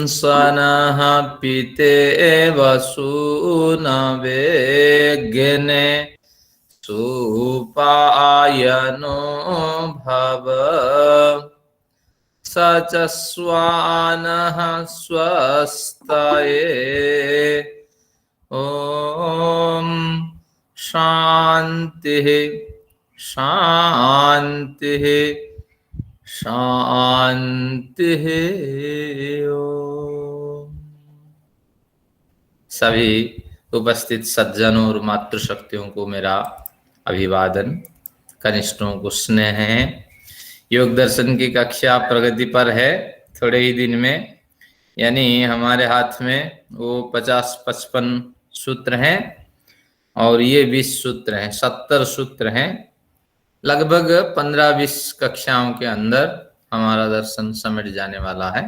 सनः पितेव सूनवेग्ने सुपायनो भव स च स्वानः स्वस्तये ॐ शान्तिः शान्तिः शान्तिः। ओम। सभी उपस्थित सज्जनों और मातृशक्तियों को मेरा अभिवादन, कनिष्ठों को स्नेह है। योग दर्शन की कक्षा प्रगति पर है। थोड़े ही दिन में, यानी हमारे हाथ में वो 50-55 सूत्र हैं और ये 20 सूत्र हैं, 70 सूत्र हैं। लगभग 15-20 कक्षाओं के अंदर हमारा दर्शन समेट जाने वाला है।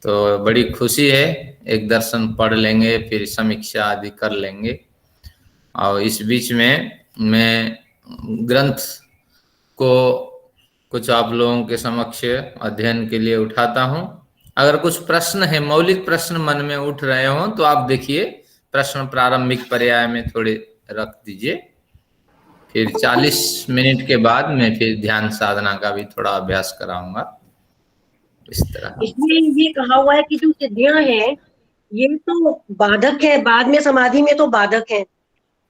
तो बड़ी खुशी है, एक दर्शन पढ़ लेंगे, फिर समीक्षा आदि कर लेंगे। और इस बीच में मैं ग्रंथ को कुछ आप लोगों के समक्ष अध्ययन के लिए उठाता हूं। अगर कुछ प्रश्न है, मौलिक प्रश्न मन में उठ रहे हो तो आप देखिए, प्रश्न प्रारंभिक पर्याय में थोड़े रख दीजिए। फिर 40 मिनट के बाद मैं फिर ध्यान साधना का भी थोड़ा अभ्यास कराऊंगा। इस तरह इसमें ये कहा हुआ है कि जो सिद्धियां हैं ये तो बाधक है, बाद में समाधि में तो बाधक है।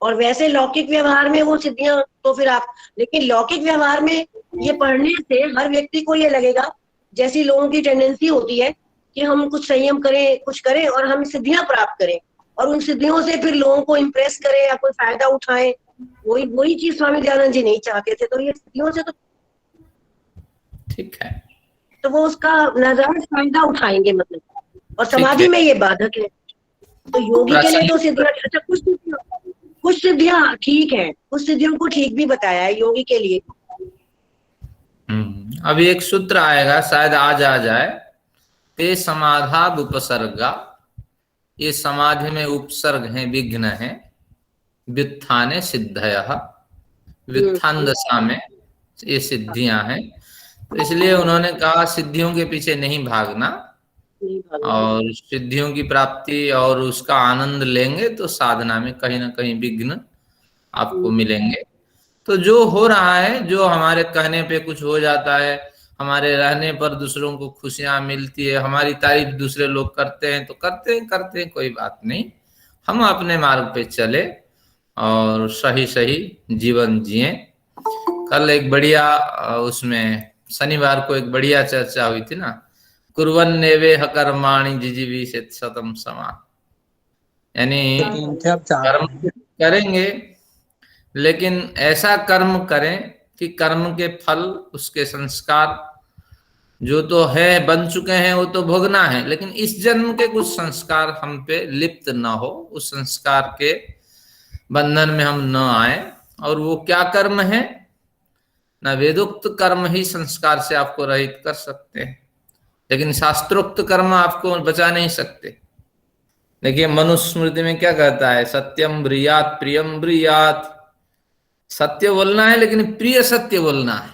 और वैसे लौकिक व्यवहार में वो सिद्धियां तो फिर आप, लेकिन लौकिक व्यवहार में ये पढ़ने से हर व्यक्ति को ये लगेगा, जैसी लोगों की टेंडेंसी होती है कि हम कुछ संयम करें, कुछ करें और हम सिद्धियां प्राप्त करें और उन सिद्धियों से फिर लोगों को इम्प्रेस करें या कोई फायदा उठाएं। वही चीज स्वामी दयानंद जी नहीं चाहते थे। तो ये सिद्धियों से तो ठीक है, तो वो उसका नाजायज फायदा उठाएंगे मतलब, और समाधि में ये बाधक है। तो योगी के लिए तो सिद्धियां, अच्छा कुछ सिद्धियां ठीक है, कुछ सिद्धियों को ठीक भी बताया है योगी के लिए। अभी एक सूत्र आएगा, शायद आज आ जाए। ते समाधा उपसर्गा, ये समाधि में उपसर्ग है, विघ्न है। व्युत्थाने सिद्धयः, व्युत्थान दशा में ये सिद्धियां हैं। तो इसलिए उन्होंने कहा सिद्धियों के पीछे नहीं भागना, और सिद्धियों की प्राप्ति और उसका आनंद लेंगे तो साधना में कहीं ना कहीं विघ्न आपको मिलेंगे। तो जो हो रहा है, जो हमारे कहने पे कुछ हो जाता है, हमारे रहने पर दूसरों को खुशियां मिलती है, हमारी तारीफ दूसरे लोग करते हैं तो करते हैं, कोई बात नहीं। हम अपने मार्ग पे चले और सही सही जीवन जिए। कल एक बढ़िया, उसमें शनिवार को एक बढ़िया चर्चा हुई थी ना, कुर्वन्नेवेह कर्माणि जिजीविषेत् शतं समा, यानी कर्म करेंगे लेकिन ऐसा कर्म करें कि कर्म के फल, उसके संस्कार जो तो है, बन चुके हैं, वो तो भोगना है, लेकिन इस जन्म के कुछ संस्कार हम पे लिप्त ना हो, उस संस्कार के बंधन में हम न आए। और वो क्या कर्म है? ना वेदोक्त कर्म ही संस्कार से आपको रहित कर सकते हैं, लेकिन शास्त्रोक्त कर्म आपको बचा नहीं सकते। देखिए, मनुस्मृति में क्या कहता है? सत्यम ब्रीयात प्रियम ब्रीयात। सत्य बोलना है लेकिन प्रिय सत्य बोलना है।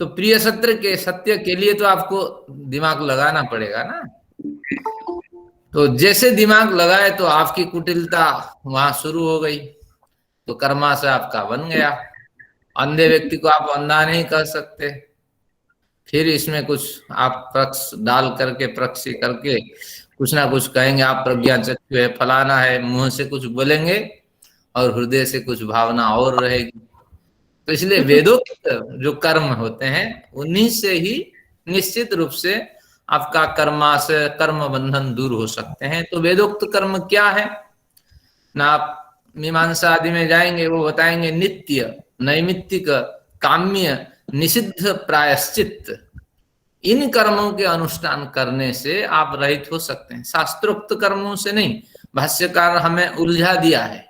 तो प्रिय सत्य के लिए तो आपको दिमाग लगाना पड़ेगा ना। तो जैसे दिमाग लगाए तो आपकी कुटिलता वहां शुरू हो गई, तो कर्मा से आपका बन गया। अंधे व्यक्ति को आप अंधा नहीं कह सकते। फिर इसमें कुछ आप प्रक्ष डाल करके, प्रक्षी करके कुछ ना कुछ कहेंगे, आप प्रज्ञा चक्षु है, फलाना है, मुंह से कुछ बोलेंगे और हृदय से कुछ भावना और रहेगी। तो इसलिए वेदोक्त जो कर्म होते हैं उन्हीं से ही निश्चित रूप से आपका कर्मा से कर्म बंधन दूर हो सकते हैं। तो वेदोक्त कर्म क्या है ना, आप मीमांसा आदि में जाएंगे, वो बताएंगे नित्य, नैमित्तिक, काम्य, निषिद्ध प्रायश्चित। इन कर्मों के अनुष्ठान करने से आप रहित हो सकते हैं, शास्त्रोक्त कर्मों से नहीं। भाष्यकार हमें उलझा दिया है,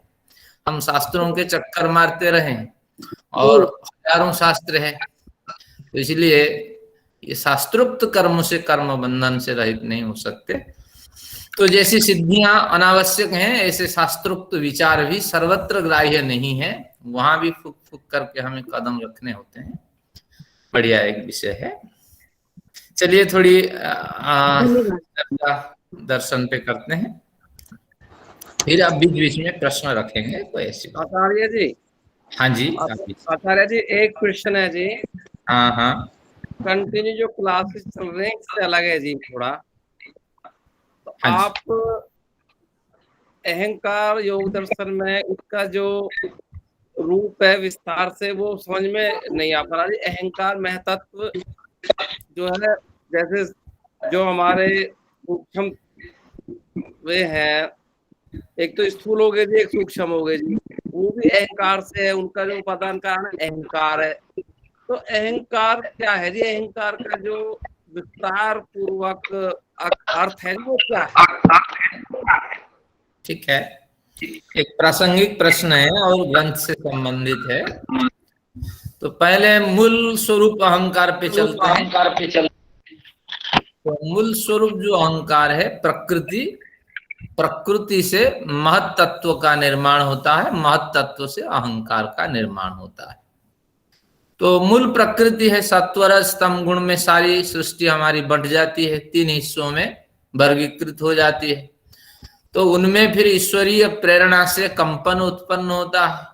हम शास्त्रों के चक्कर मारते रहे और हजारों शास्त्र हैं, तो इसलिए ये शास्त्रोक्त कर्म से, कर्म बंधन से रहित नहीं हो सकते। तो जैसी सिद्धियां अनावश्यक हैं, ऐसे शास्त्रोक्त विचार भी सर्वत्र ग्राह्य नहीं है, वहां भी फूक फूक करके हमें कदम रखने होते हैं। बढ़िया एक विषय है। चलिए थोड़ी धन्यवाद। दर्शन पे करते हैं, फिर आप बीच बीच में प्रश्न रखेंगे, कोई ऐसी बात। आचार्य जी, हाँ जी, आप भी। आचार्य जी एक क्वेश्चन है जी। हाँ हाँ कंटिन्यू जो क्लासेस चल रहे हैं इससे अलग है जी थोड़ा। तो हाँ जी। आप अहंकार योग दर्शन में उसका जो रूप है विस्तार से वो समझ में नहीं आ पा रहा जी। अहंकार महतत्व जो है, जैसे जो हमारे सूक्ष्म वे हैं, एक तो स्थूल हो गए जी, एक सूक्ष्म हो गए जी, वो भी अहंकार से है, उनका जो उपादान कारण अहंकार है। तो अहंकार क्या है जी? अहंकार का जो विस्तार पूर्वक अर्थ है वो क्या है? ठीक है, एक प्रासंगिक प्रश्न है और ग्रंथ से संबंधित है। तो पहले मूल स्वरूप अहंकार पे चलते हैं। तो मूल स्वरूप जो अहंकार है, प्रकृति, प्रकृति से महत तत्व का निर्माण होता है, महत तत्व से अहंकार का निर्माण होता है। तो मूल प्रकृति है, सत्वर स्तंभ गुण में सारी सृष्टि हमारी बंट जाती है, 3 हिस्सों में वर्गीकृत हो जाती है। तो उनमें फिर ईश्वरीय प्रेरणा से कंपन उत्पन्न होता है।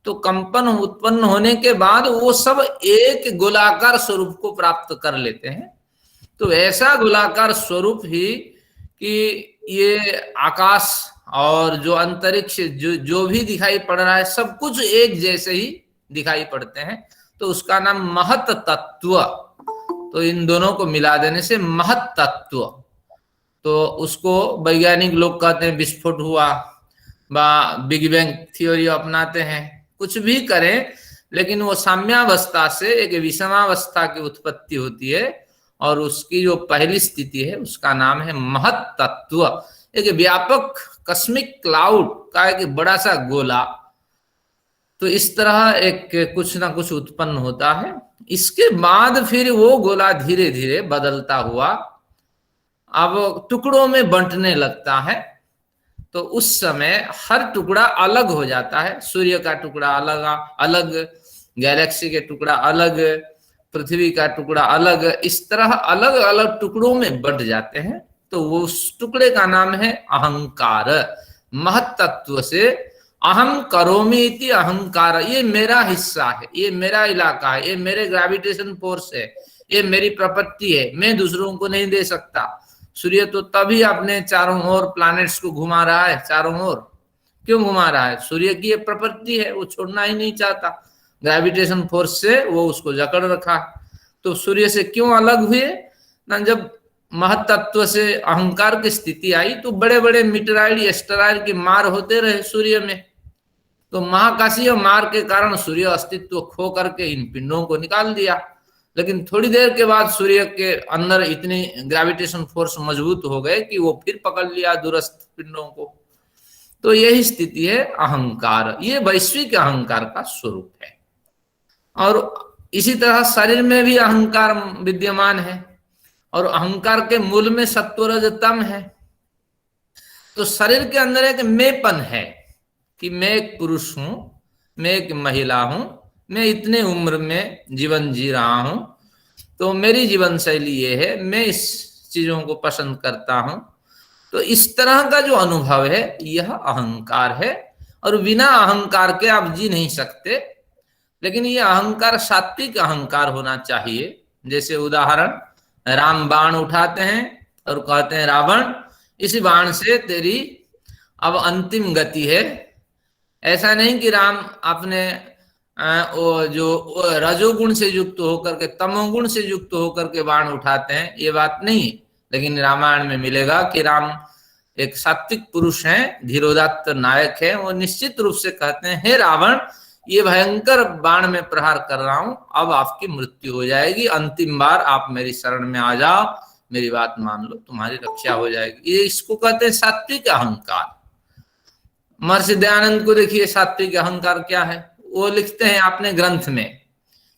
तो कंपन उत्पन्न होने के बाद वो सब एक गोलाकार स्वरूप को प्राप्त कर लेते हैं। तो ऐसा गोलाकार स्वरूप ही कि ये आकाश और जो अंतरिक्ष जो भी दिखाई पड़ रहा है, सब कुछ एक जैसे ही दिखाई पड़ते हैं। तो उसका नाम महत तत्व। तो इन दोनों को मिला देने से महत तत्व, तो उसको वैज्ञानिक लोग कहते हैं विस्फोट हुआ, बिग बैंग थ्योरी अपनाते हैं, कुछ भी करें, लेकिन वो साम्यावस्था से एक विषमावस्था की उत्पत्ति होती है, और उसकी जो पहली स्थिति है उसका नाम है महत तत्व। एक व्यापक कस्मिक क्लाउड का एक बड़ा सा गोला। तो इस तरह एक कुछ ना कुछ उत्पन्न होता है। इसके बाद फिर वो गोला धीरे धीरे बदलता हुआ अब टुकड़ों में बंटने लगता है। तो उस समय हर टुकड़ा अलग हो जाता है। सूर्य का टुकड़ा अलग अलग, गैलेक्सी के टुकड़ा अलग, पृथ्वी का टुकड़ा अलग, इस तरह अलग अलग टुकड़ों में बंट जाते हैं। तो वो उस टुकड़े का नाम है अहंकार। महत तत्व से अहम करोमि इति अहंकार, ये मेरा हिस्सा है, ये मेरा इलाका है, ये मेरे ग्रेविटेशन फोर्स है, ये मेरी प्रॉपर्टी है, मैं दूसरों को नहीं दे सकता। सूर्य तो तभी अपने चारों ओर प्लैनेट्स को घुमा रहा है, चारों ओर क्यों घुमा रहा है? सूर्य की ये प्रॉपर्टी है, वो छोड़ना ही नहीं चाहता, ग्रेविटेशन फोर्स से वो उसको जकड़ रखा। तो सूर्य से क्यों अलग हुए ना? जब महतत्व से अहंकार की स्थिति आई तो बड़े बड़े मीटराइड एस्टेरॉइड की मार होते रहे सूर्य में। तो महाकाशीय मार के कारण सूर्य अस्तित्व खो करके इन पिंडों को निकाल दिया। लेकिन थोड़ी देर के बाद सूर्य के अंदर इतनी ग्रेविटेशन फोर्स मजबूत हो गए कि वो फिर पकड़ लिया दूरस्थ पिंडों को। तो यही स्थिति है अहंकार, ये वैश्विक अहंकार का स्वरूप है। और इसी तरह शरीर में भी अहंकार विद्यमान है, और अहंकार के मूल में सत्वरजतम है। तो शरीर के अंदर एक मैंपन है कि मैं एक पुरुष हूं, मैं एक महिला हूं, मैं इतने उम्र में जीवन जी रहा हूं, तो मेरी जीवन शैली ये है, मैं इस चीजों को पसंद करता हूं। तो इस तरह का जो अनुभव है यह अहंकार है, और बिना अहंकार के आप जी नहीं सकते। लेकिन यह अहंकार सात्विक अहंकार होना चाहिए। जैसे उदाहरण, राम बाण उठाते हैं और कहते हैं रावण, इस बाण से तेरी अब अंतिम गति है। ऐसा नहीं कि राम अपने जो रजोगुण से युक्त होकर के, तमोगुण से युक्त होकर के बाण उठाते हैं, ये बात नहीं। लेकिन रामायण में मिलेगा कि राम एक सात्विक पुरुष हैं, धीरोदात्त नायक है। वो निश्चित रूप से कहते हैं, हे रावण, ये भयंकर बाण में प्रहार कर रहा हूं, अब आपकी मृत्यु हो जाएगी, अंतिम बार आप मेरी शरण में आ जाओ, मेरी बात मान लो, तुम्हारी रक्षा हो जाएगी। ये इसको कहते हैं सात्विक अहंकार। महर्षि दयानंद को देखिए, सात्विक अहंकार क्या है, वो लिखते हैं अपने ग्रंथ में।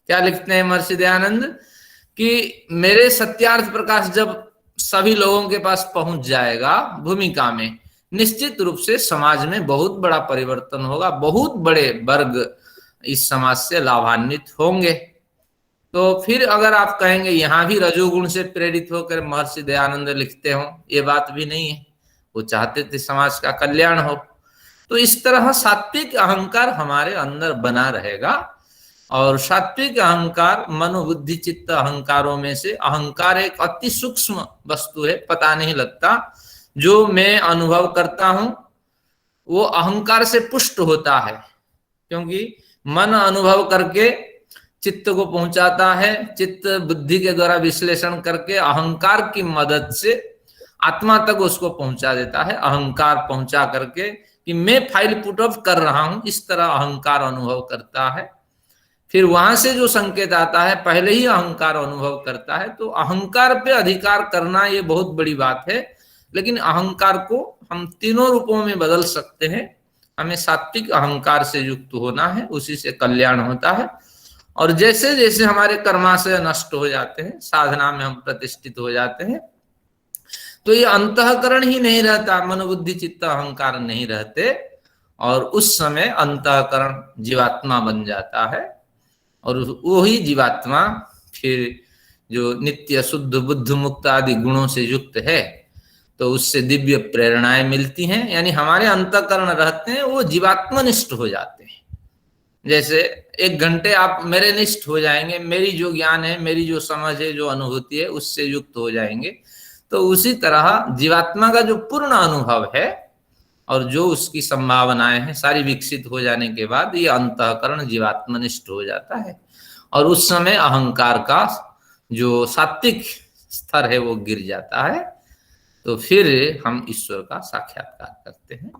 क्या लिखते हैं महर्षि दयानंद? कि मेरे सत्यार्थ प्रकाश जब सभी लोगों के पास पहुंच जाएगा भूमिका में, निश्चित रूप से समाज में बहुत बड़ा परिवर्तन होगा, बहुत बड़े वर्ग इस समाज से लाभान्वित होंगे। तो फिर अगर आप कहेंगे यहाँ भी रजोगुण से प्रेरित होकर महर्षि दयानंद लिखते हो, ये बात भी नहीं है। वो चाहते थे समाज का कल्याण हो। तो इस तरह सात्विक अहंकार हमारे अंदर बना रहेगा। और सात्विक अहंकार मनोबुद्धि चित्त अहंकारों में से अहंकार एक अति सूक्ष्म वस्तु है, पता नहीं लगता। जो मैं अनुभव करता हूं वो अहंकार से पुष्ट होता है, क्योंकि मन अनुभव करके चित्त को पहुंचाता है, चित्त बुद्धि के द्वारा विश्लेषण करके अहंकार की मदद से आत्मा तक उसको पहुंचा देता है। अहंकार पहुंचा करके कि मैं फाइल पुट ऑफ कर रहा हूं, इस तरह अहंकार अनुभव करता है। फिर वहां से जो संकेत आता है, पहले ही अहंकार अनुभव करता है। तो अहंकार पे अधिकार करना ये बहुत बड़ी बात है। लेकिन अहंकार को हम तीनों रूपों में बदल सकते हैं। हमें सात्विक अहंकार से युक्त होना है, उसी से कल्याण होता है। और जैसे जैसे हमारे कर्माशय नष्ट हो जाते हैं, साधना में हम प्रतिष्ठित हो जाते हैं, तो ये अंतःकरण ही नहीं रहता, मनोबुद्धि चित्त अहंकार नहीं रहते, और उस समय अंतःकरण जीवात्मा बन जाता है। और वही जीवात्मा फिर जो नित्य शुद्ध बुद्ध मुक्त आदि गुणों से युक्त है, तो उससे दिव्य प्रेरणाएं मिलती हैं। यानी हमारे अंतःकरण रहते हैं, वो जीवात्मनिष्ठ हो जाते हैं। जैसे 1 घंटे आप मेरे निष्ठ हो जाएंगे, मेरी जो ज्ञान है, मेरी जो समझ है, जो अनुभूति है, उससे युक्त हो जाएंगे। तो उसी तरह जीवात्मा का जो पूर्ण अनुभव है और जो उसकी संभावनाएं हैं, सारी विकसित हो जाने के बाद ये अंतःकरण जीवात्मनिष्ठ हो जाता है। और उस समय अहंकार का जो सात्विक स्तर है वो गिर जाता है। तो फिर हम ईश्वर का साक्षात्कार करते हैं।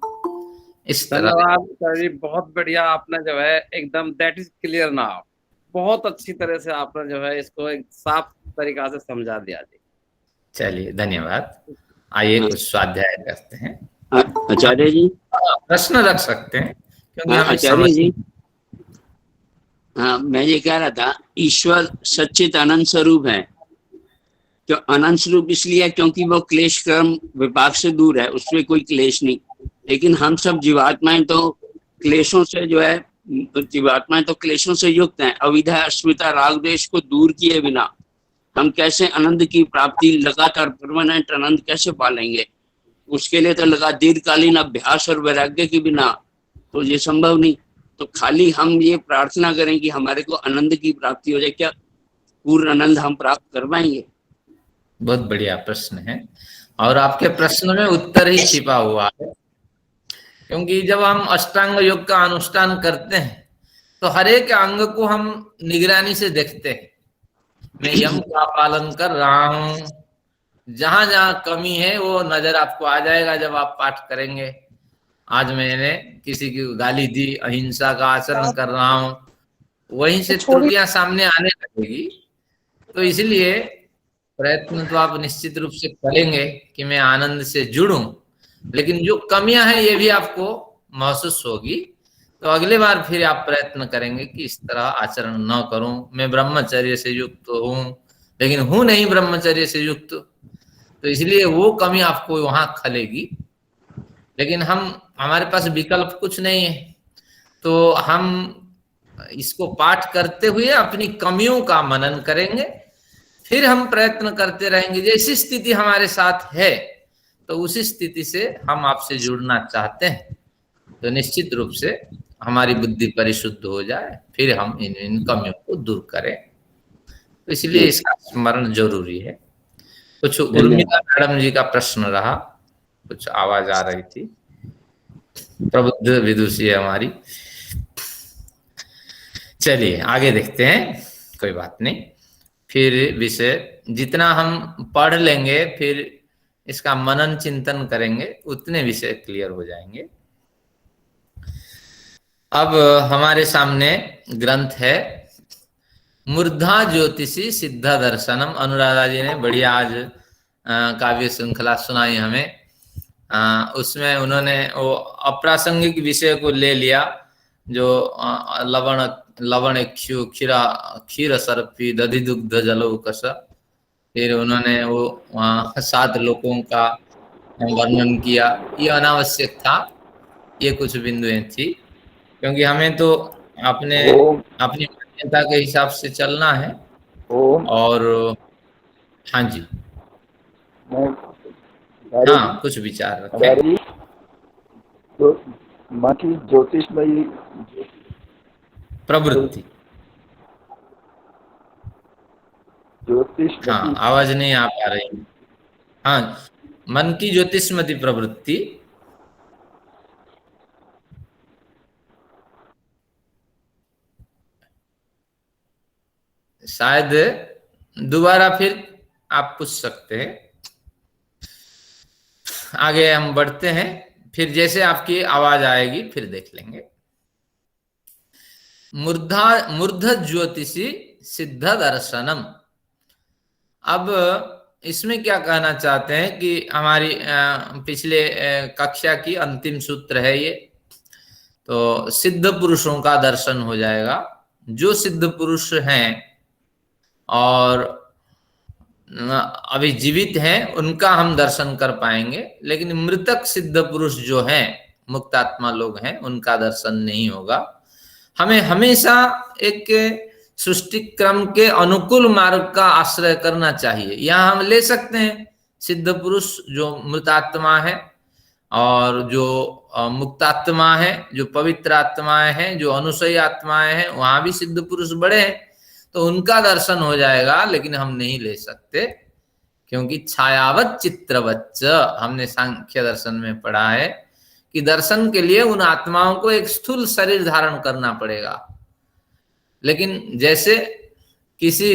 इस तरह धन्यवाद सर जी, बहुत बढ़िया। आपने जो है एकदम दैट इज क्लियर नाउ, बहुत अच्छी तरह से आपने जो है इसको एक साफ तरीका से समझा दिया जी। चलिए, धन्यवाद। आइए कुछ स्वाध्याय करते हैं। आचार्य जी प्रश्न रख सकते हैं, क्योंकि हमें आचार्य जी, हाँ, मैं ये कह रहा था, ईश्वर सच्चित अनंत स्वरूप है। तो अनंत स्वरूप इसलिए है क्योंकि वो क्लेश कर्म विपाक से दूर है, उसमें कोई क्लेश नहीं। लेकिन हम सब जीवात्माएं तो क्लेशों से जो है, जीवात्माएं तो क्लेशों से युक्त हैं। अविद्या अस्मिता राग द्वेष को दूर किए बिना हम कैसे आनंद की प्राप्ति, लगातार परमानेंट आनंद कैसे पालेंगे? उसके लिए तो लगा दीर्घकालीन अभ्यास और वैराग्य के बिना तो ये संभव नहीं। तो खाली हम ये प्रार्थना करें कि हमारे को आनंद की प्राप्ति हो जाए, क्या पूर्ण आनंद हम प्राप्त कर पाएंगे? बहुत बढ़िया प्रश्न है, और आपके प्रश्न में उत्तर ही छिपा हुआ है। क्योंकि जब हम अष्टांग योग का अनुष्ठान करते हैं तो हर एक अंग को हम निगरानी से देखते हैं। मैं यम का पालन कर रहा हूँ, जहां जहां कमी है वो नजर आपको आ जाएगा जब आप पाठ करेंगे। आज मैंने किसी की गाली दी, अहिंसा का आचरण कर रहा हूँ, वहीं से त्रुटियां सामने आने लगेगी। तो इसलिए प्रयत्न तो आप निश्चित रूप से करेंगे कि मैं आनंद से जुड़ूं, लेकिन जो कमियां हैं ये भी आपको महसूस होगी। तो अगले बार फिर आप प्रयत्न करेंगे कि इस तरह आचरण न करूं, मैं ब्रह्मचर्य से युक्त हूं लेकिन हूं नहीं ब्रह्मचर्य से युक्त, तो इसलिए वो कमी आपको वहां खलेगी। लेकिन हमारे पास विकल्प कुछ नहीं है, तो हम इसको पाठ करते हुए अपनी कमियों का मनन करेंगे, फिर हम प्रयत्न करते रहेंगे। जैसी स्थिति हमारे साथ है तो उसी स्थिति से हम आपसे जुड़ना चाहते हैं, तो निश्चित रूप से हमारी बुद्धि परिशुद्ध हो जाए, फिर हम इन कमियों को दूर करें। तो इसलिए इसका स्मरण जरूरी है। कुछ उर्मिला मैडम जी का प्रश्न रहा, कुछ आवाज आ रही थी। प्रबुद्ध विदुषी है हमारी। चलिए आगे देखते हैं, कोई बात नहीं। फिर विषय जितना हम पढ़ लेंगे, फिर इसका मनन चिंतन करेंगे, उतने विषय क्लियर हो जाएंगे। अब हमारे सामने ग्रंथ है मूर्धा ज्योतिषी सिद्ध दर्शनम। अनुराधा जी ने बढ़िया आज काव्य श्रृंखला सुनाई हमें। उसमें उन्होंने वो अप्रासंगिक विषय को ले लिया, जो लवण क्षीर सर्पी दधि दुग्ध जलो कस। फिर उन्होंने वो 7 लोकों का वर्णन किया। ये अनावश्यक था, ये कुछ बिंदुएं थी, क्योंकि हमें तो अपनी मान्यता के हिसाब से चलना है। ओम। और हाँ जी, हाँ कुछ विचार रखें। तो माँ की ज्योतिषमयी प्रवृत्ति, हाँ आवाज नहीं आ पा रही। हाँ, मन की ज्योतिषमती प्रवृत्ति, शायद दोबारा फिर आप पूछ सकते हैं। आगे हम बढ़ते हैं, फिर जैसे आपकी आवाज आएगी फिर देख लेंगे। मूर्ध ज्योतिषी सिद्ध दर्शनम। अब इसमें क्या कहना चाहते हैं कि हमारी पिछले कक्षा की अंतिम सूत्र है ये। तो सिद्ध पुरुषों का दर्शन हो जाएगा। जो सिद्ध पुरुष हैं और अभी जीवित हैं उनका हम दर्शन कर पाएंगे, लेकिन मृतक सिद्ध पुरुष जो हैं, मुक्तात्मा लोग हैं, उनका दर्शन नहीं होगा। हमें हमेशा एक सृष्टि क्रम के अनुकूल मार्ग का आश्रय करना चाहिए। यहाँ हम ले सकते हैं सिद्ध पुरुष जो मृतात्मा है और जो मुक्तात्मा है, जो पवित्र आत्माएं हैं, जो अनुसयी आत्माएं हैं, वहां भी सिद्ध पुरुष बड़े हैं, तो उनका दर्शन हो जाएगा। लेकिन हम नहीं ले सकते, क्योंकि छायावत चित्रवच्च हमने सांख्य दर्शन में पढ़ा है कि दर्शन के लिए उन आत्माओं को एक स्थूल शरीर धारण करना पड़ेगा। लेकिन जैसे किसी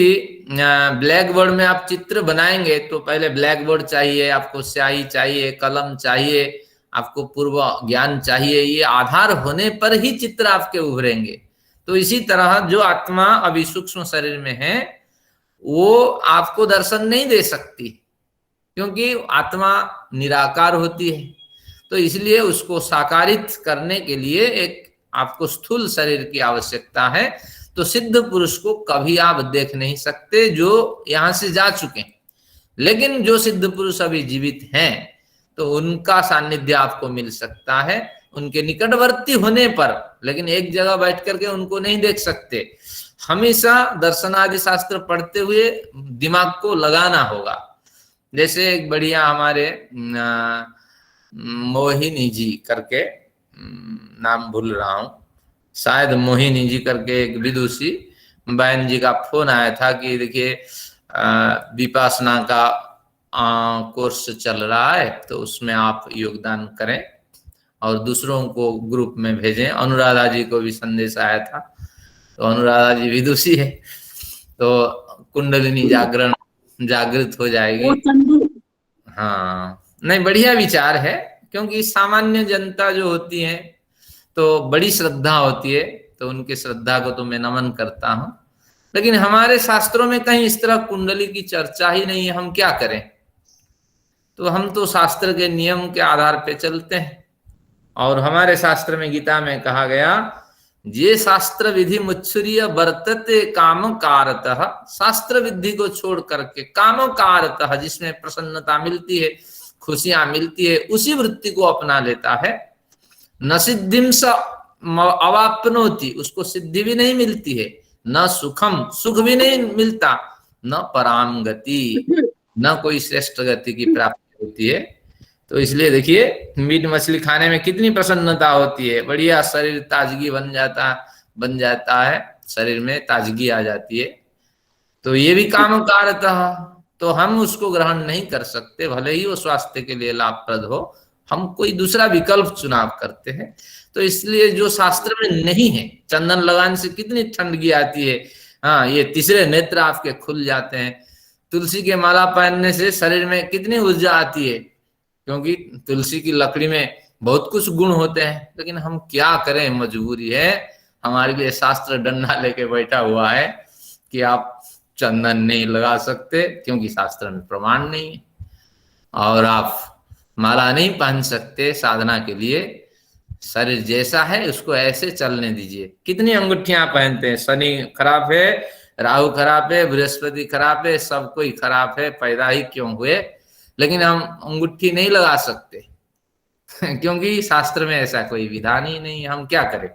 ब्लैक बोर्ड में आप चित्र बनाएंगे तो पहले ब्लैक बोर्ड चाहिए, आपको स्याही चाहिए, कलम चाहिए, आपको पूर्व ज्ञान चाहिए। ये आधार होने पर ही चित्र आपके उभरेंगे। तो इसी तरह जो आत्मा अभी सूक्ष्म शरीर में है वो आपको दर्शन नहीं दे सकती, क्योंकि आत्मा निराकार होती है। तो इसलिए उसको साकारित करने के लिए एक आपको स्थूल शरीर की आवश्यकता है। तो सिद्ध पुरुष को कभी आप देख नहीं सकते जो यहां से जा चुके हैं। लेकिन जो सिद्ध पुरुष अभी जीवित हैं तो उनका सानिध्य आपको मिल सकता है, उनके निकटवर्ती होने पर। लेकिन एक जगह बैठ करके उनको नहीं देख सकते। हमेशा दर्शनादि शास्त्र पढ़ते हुए दिमाग को लगाना होगा। जैसे एक बढ़िया हमारे मोहिनी जी करके, नाम भूल रहा हूं, शायद मोहिनी जी करके एक विदुषी बहन जी का फोन आया था कि देखिए विपासना का कोर्स चल रहा है, तो उसमें आप योगदान करें और दूसरों को ग्रुप में भेजें। अनुराधा जी को भी संदेश आया था। तो अनुराधा जी विदुषी है, तो कुंडलिनी जागृत हो जाएगी। हाँ, नहीं बढ़िया विचार है, क्योंकि सामान्य जनता जो होती है तो बड़ी श्रद्धा होती है, तो उनके श्रद्धा को तो मैं नमन करता हूं। लेकिन हमारे शास्त्रों में कहीं इस तरह कुंडली की चर्चा ही नहीं है। हम क्या करें? तो हम तो शास्त्र के नियम के आधार पे चलते हैं। और हमारे शास्त्र में, गीता में कहा गया, ये शास्त्र विधि मुच्छुरिय वर्तते काम कारतः। शास्त्र विधि को छोड़ करके काम कारतः, जिसमें प्रसन्नता मिलती है, खुशियां मिलती है, उसी वृत्ति को अपना लेता है। न सिद्धिम स अवाप्नोति, उसको सिद्धि भी नहीं मिलती है, न सुखम, सुख भी नहीं मिलता, न पराम गति, न कोई श्रेष्ठ गति की प्राप्ति होती है। तो इसलिए देखिए, मीट मछली खाने में कितनी प्रसन्नता होती है, बढ़िया शरीर ताजगी बन जाता है, शरीर में ताजगी आ जाती है। तो ये भी काम कारतः, तो हम उसको ग्रहण नहीं कर सकते, भले ही वो स्वास्थ्य के लिए लाभप्रद हो। हम कोई दूसरा विकल्प चुनाव करते हैं। तो इसलिए जो शास्त्र में नहीं है, चंदन लगाने से कितनी ठंडगी आती है, हाँ, ये तीसरे नेत्र आपके खुल जाते हैं। तुलसी के माला पहनने से शरीर में कितनी ऊर्जा आती है, क्योंकि तुलसी की लकड़ी में बहुत कुछ गुण होते हैं। लेकिन हम क्या करें, मजबूरी है, हमारे लिए शास्त्र डंडा लेके बैठा हुआ है कि आप चंदन नहीं लगा सकते, क्योंकि शास्त्र में प्रमाण नहीं है। और आप माला नहीं पहन सकते साधना के लिए। शरीर जैसा है उसको ऐसे चलने दीजिए। कितनी अंगूठियां पहनते हैं, शनि खराब है, राहु खराब है, बृहस्पति खराब है, सब कोई खराब है, पैदा ही क्यों हुए, लेकिन हम अंगूठी नहीं लगा सकते क्योंकि शास्त्र में ऐसा कोई विधान ही नहीं है। हम क्या करें?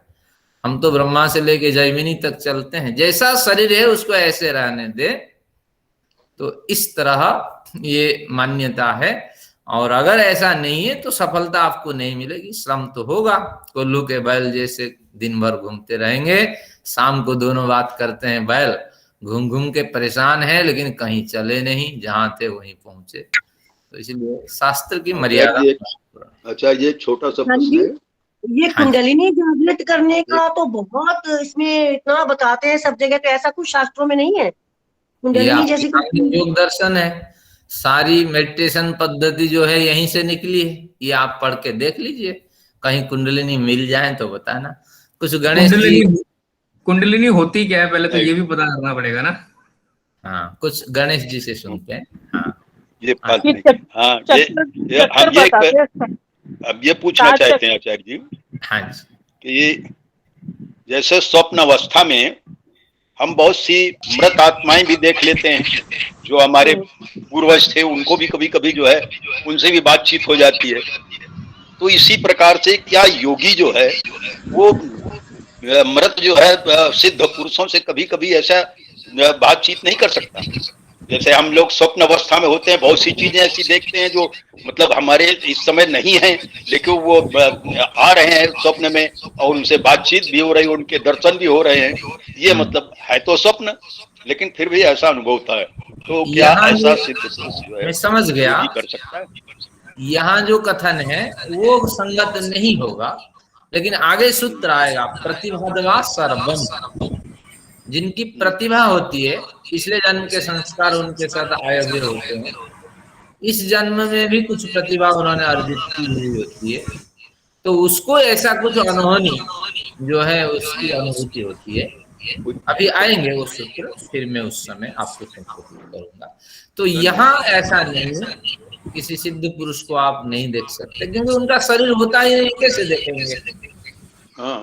हम तो ब्रह्मा से लेके जैमिनी तक चलते हैं। जैसा शरीर है उसको ऐसे रहने दे, तो इस तरह ये मान्यता है। और अगर ऐसा नहीं है तो सफलता आपको नहीं मिलेगी, श्रम तो होगा। कोल्लू के बैल जैसे दिन भर घूमते रहेंगे, शाम को दोनों बात करते हैं, बैल घूम घूम के परेशान है लेकिन कहीं चले नहीं, जहां थे वहीं पहुंचे। तो इसलिए शास्त्र की मर्यादा। अच्छा, ये छोटा सा हाँ प्रश्न जी, है। ये हाँ जी। कुंडलिनी जागृत करने का तो बहुत इसमें इतना बताते हैं सब जगह, तो ऐसा कुछ शास्त्रों में नहीं है ये कुंडलिनी आपके जैसी सामने कुछ? योग दर्शन है, सारी मेडिटेशन पद्धति जो है यहीं से निकली है। ये आप पढ़ के देख लीजिए, कहीं कुंडलिनी मिल जाए तो बताना। कुछ गणेश जी, कुंडलिनी होती क्या है, पहले तो ये भी पता करना पड़ेगा ना। हाँ, कुछ गणेश जी से सुनते हैं। हाँ, ये हाँ, काल्पनिक। हाँ, ये हम ये अब ये पूछना चाहते हैं आचार्य जी हाँ जी, कि ये जैसे स्वप्न अवस्था में हम बहुत सी मृत आत्माएं भी देख लेते हैं, जो हमारे पूर्वज थे, उनको भी कभी कभी जो है उनसे भी बातचीत हो जाती है। तो इसी प्रकार से क्या योगी जो है वो मृत जो है सिद्ध पुरुषों से कभी कभी ऐसा बातचीत नहीं कर सकता? जैसे हम लोग स्वप्न अवस्था में होते हैं, बहुत सी चीजें ऐसी देखते हैं जो मतलब हमारे इस समय नहीं है, लेकिन वो आ रहे हैं स्वप्न में और उनसे बातचीत भी हो रही है, उनके दर्शन भी हो रहे हैं। ये मतलब है तो स्वप्न, लेकिन फिर भी ऐसा अनुभव होता है। तो क्या ऐसा सिद्ध पुरुष जो है मैं समझ गया, योगी कर सकता है? यहाँ जो कथन है वो संगत नहीं होगा, लेकिन आगे सूत्र आएगा, प्रतिभादवा सर्वम। जिनकी प्रतिभा होती है, पिछले जन्म के संस्कार उनके साथ आए हुए होते हैं, इस जन्म में भी कुछ प्रतिभा उन्होंने अर्जित की हुई होती है, तो उसको ऐसा कुछ अनहोनी जो है उसकी अनुभूति होती है। अभी आएंगे वो सूत्र, फिर मैं उस समय आपको संशोधित करूंगा। तो यहाँ ऐसा नहीं है, किसी सिद्ध पुरुष को आप नहीं देख सकते, क्योंकि उनका शरीर होता ही नहीं, कैसे देखेंगे?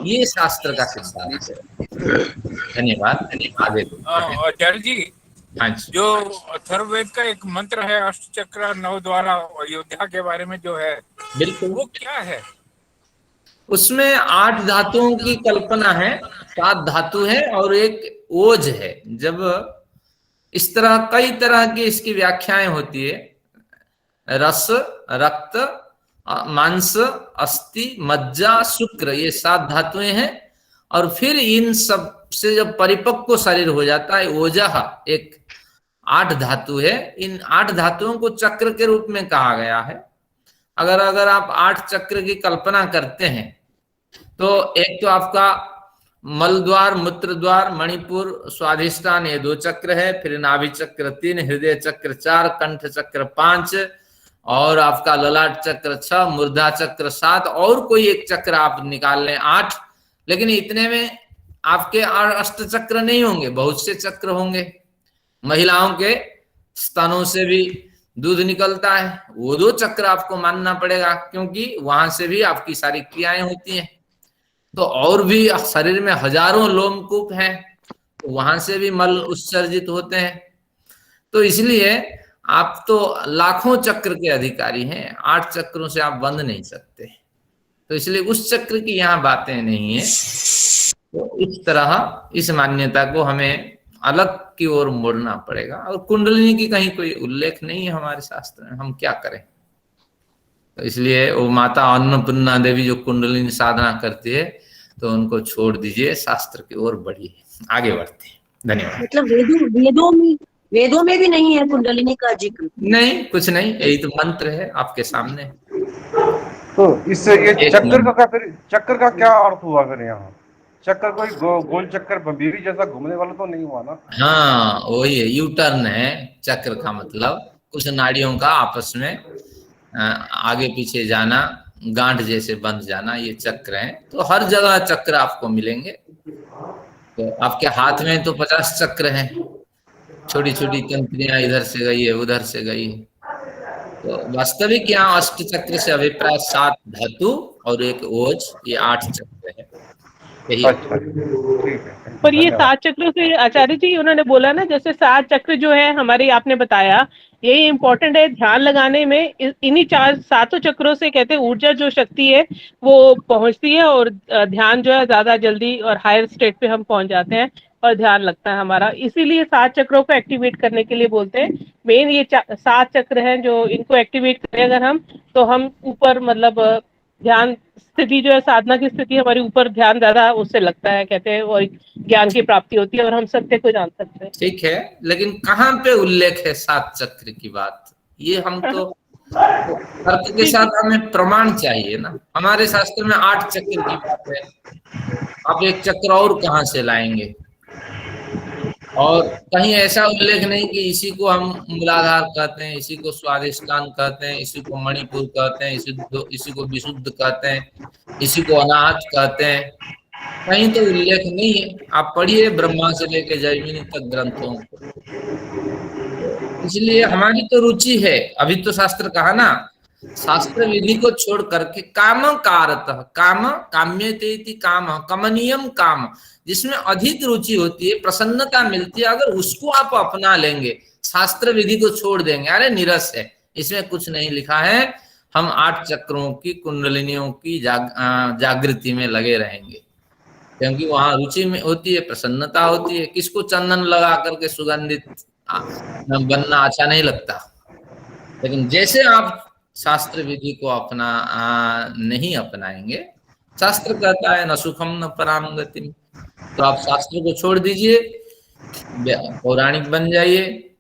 ये शास्त्र का सिद्धांत है। धन्यवाद। आगे आचार्य जी, हाँ जी, जो अथर्ववेद का एक मंत्र है अष्टचक्र नव द्वारा अयोध्या के बारे में जो है, बिल्कुल, वो क्या है? उसमें 8 धातुओं की कल्पना है, 7 धातु है और एक ओज है। जब इस तरह कई तरह की इसकी व्याख्याएं होती है, रस, रक्त, मांस, अस्थि, मज्जा, शुक्र, ये 7 धातुएं हैं। और फिर इन सब से जब परिपक्व शरीर हो जाता है, ओजह एक 8 धातु है। इन 8 धातुओं को चक्र के रूप में कहा गया है। अगर आप 8 चक्र की कल्पना करते हैं तो एक तो आपका मल द्वार, मूत्र द्वार, मणिपुर, स्वाधिष्ठान, ये 2 चक्र है। फिर नाभि चक्र 3, हृदय चक्र 4, कंठ चक्र 5 और आपका ललाट चक्र 6, मूर्धा चक्र 7 और कोई एक चक्र आप निकाल लें 8। लेकिन इतने में आपके 8 चक्र नहीं होंगे, बहुत से चक्र होंगे। महिलाओं के स्तनों से भी दूध निकलता है, वो 2 चक्र आपको मानना पड़ेगा, क्योंकि वहां से भी आपकी सारी क्रियाएं होती हैं। तो और भी शरीर में हजारों लोमकूप हैं, तो वहां से भी मल उत्सर्जित होते हैं। तो इसलिए आप तो लाखों चक्र के अधिकारी हैं, 8 चक्रों से आप बंध नहीं सकते। तो इसलिए उस चक्र की यहाँ बातें नहीं है। तो इस तरह इस मान्यता को हमें अलग की ओर मोड़ना पड़ेगा। और कुंडलिनी की कहीं कोई उल्लेख नहीं है हमारे शास्त्र में, हम क्या करें? तो इसलिए वो माता अन्नपूर्णा देवी जो कुंडलिनी साधना करती है, तो उनको छोड़ दीजिए, शास्त्र की ओर बढ़िए, आगे बढ़ते हैं। धन्यवाद। मतलब वेदों में भी नहीं है कुंडलिनी का जिक्र? नहीं, कुछ नहीं, यही तो मंत्र है आपके सामने। तो इससे ये चक्र का क्या अर्थ हुआ फिर यहाँ? चक्कर कोई गोल चक्कर बंबीरी जैसा घूमने वाला तो नहीं हुआ ना? हाँ, वही है, यू टर्न है चक्र का मतलब। कुछ नाड़ियों का आपस में आगे पीछे जाना, गांठ जैसे बंध जाना, ये चक्र है। तो हर जगह चक्र आपको मिलेंगे। तो आपके हाथ में तो 50 चक्र हैं, छोटी छोटी तंत्रियां इधर से गई है, उधर से गई है। तो वास्तविक यहाँ अष्ट चक्र से अभिप्राय 7 धातु और एक ओज, ये 8 चक्र है। पर ये 7 चक्र से आचार्य जी उन्होंने बोला ना, जैसे 7 चक्र जो है हमारे, आपने बताया यही इम्पोर्टेंट है ध्यान लगाने में। इन्हीं 7 चक्रों से कहते हैं ऊर्जा जो शक्ति है वो पहुंचती है और ध्यान जो है ज्यादा जल्दी और हायर स्टेट पे हम पहुंच जाते हैं। और ध्यान लगता है हमारा। इसीलिए 7 चक्रों को एक्टिवेट करने के लिए बोलते हैं। मेन ये 7 चक्र हैं जो इनको एक्टिवेट करें अगर हम, तो हम ऊपर मतलब ध्यान स्थिति जो है, साधना की स्थिति हमारी ऊपर ध्यान ज्यादा उससे लगता है कहते हैं, और ज्ञान की प्राप्ति होती है और हम सत्य को जान सकते हैं। ठीक है, लेकिन कहाँ पे उल्लेख है 7 चक्र की बात? ये हम तो तर्क के साथ हमें प्रमाण चाहिए ना। हमारे शास्त्र में 8 चक्र की बात है, आप एक चक्र और कहाँ से लाएंगे? और कहीं ऐसा उल्लेख नहीं कि इसी को हम मूलाधार कहते हैं, इसी को स्वादिष्टान कहते हैं, इसी को मणिपुर कहते हैं, इसी को विशुद्ध कहते हैं, इसी को अनाहत कहते हैं। कहीं तो उल्लेख नहीं है। आप पढ़िए ब्रह्मा से लेकर जैमिनी तक ग्रंथों को। इसलिए हमारी तो रुचि है, अभी तो शास्त्र कहा ना, शास्त्र विधि को छोड़ करके काम कारतः, काम काम्यते इति काम, कमनीयम काम, जिसमें अधिक रुचि होती है, प्रसन्नता मिलती है, अगर उसको आप अपना लेंगे, शास्त्र विधि को छोड़ देंगे, अरे निरस है, इसमें कुछ नहीं लिखा है, हम 8 चक्रों की कुंडलिनियों की जागृति में लगे रहेंगे, क्योंकि वहां रुचि में होती है, प्रसन्नता होती है। किसको चंदन लगा करके सुगंधित बनना अच्छा नहीं लगता, लेकिन जैसे आप शास्त्र विधि को अपना नहीं अपनाएंगे, शास्त्र कहता है न सुखम न पराम गति, तो आप शास्त्र को छोड़ दीजिए, पौराणिक बन जाइए,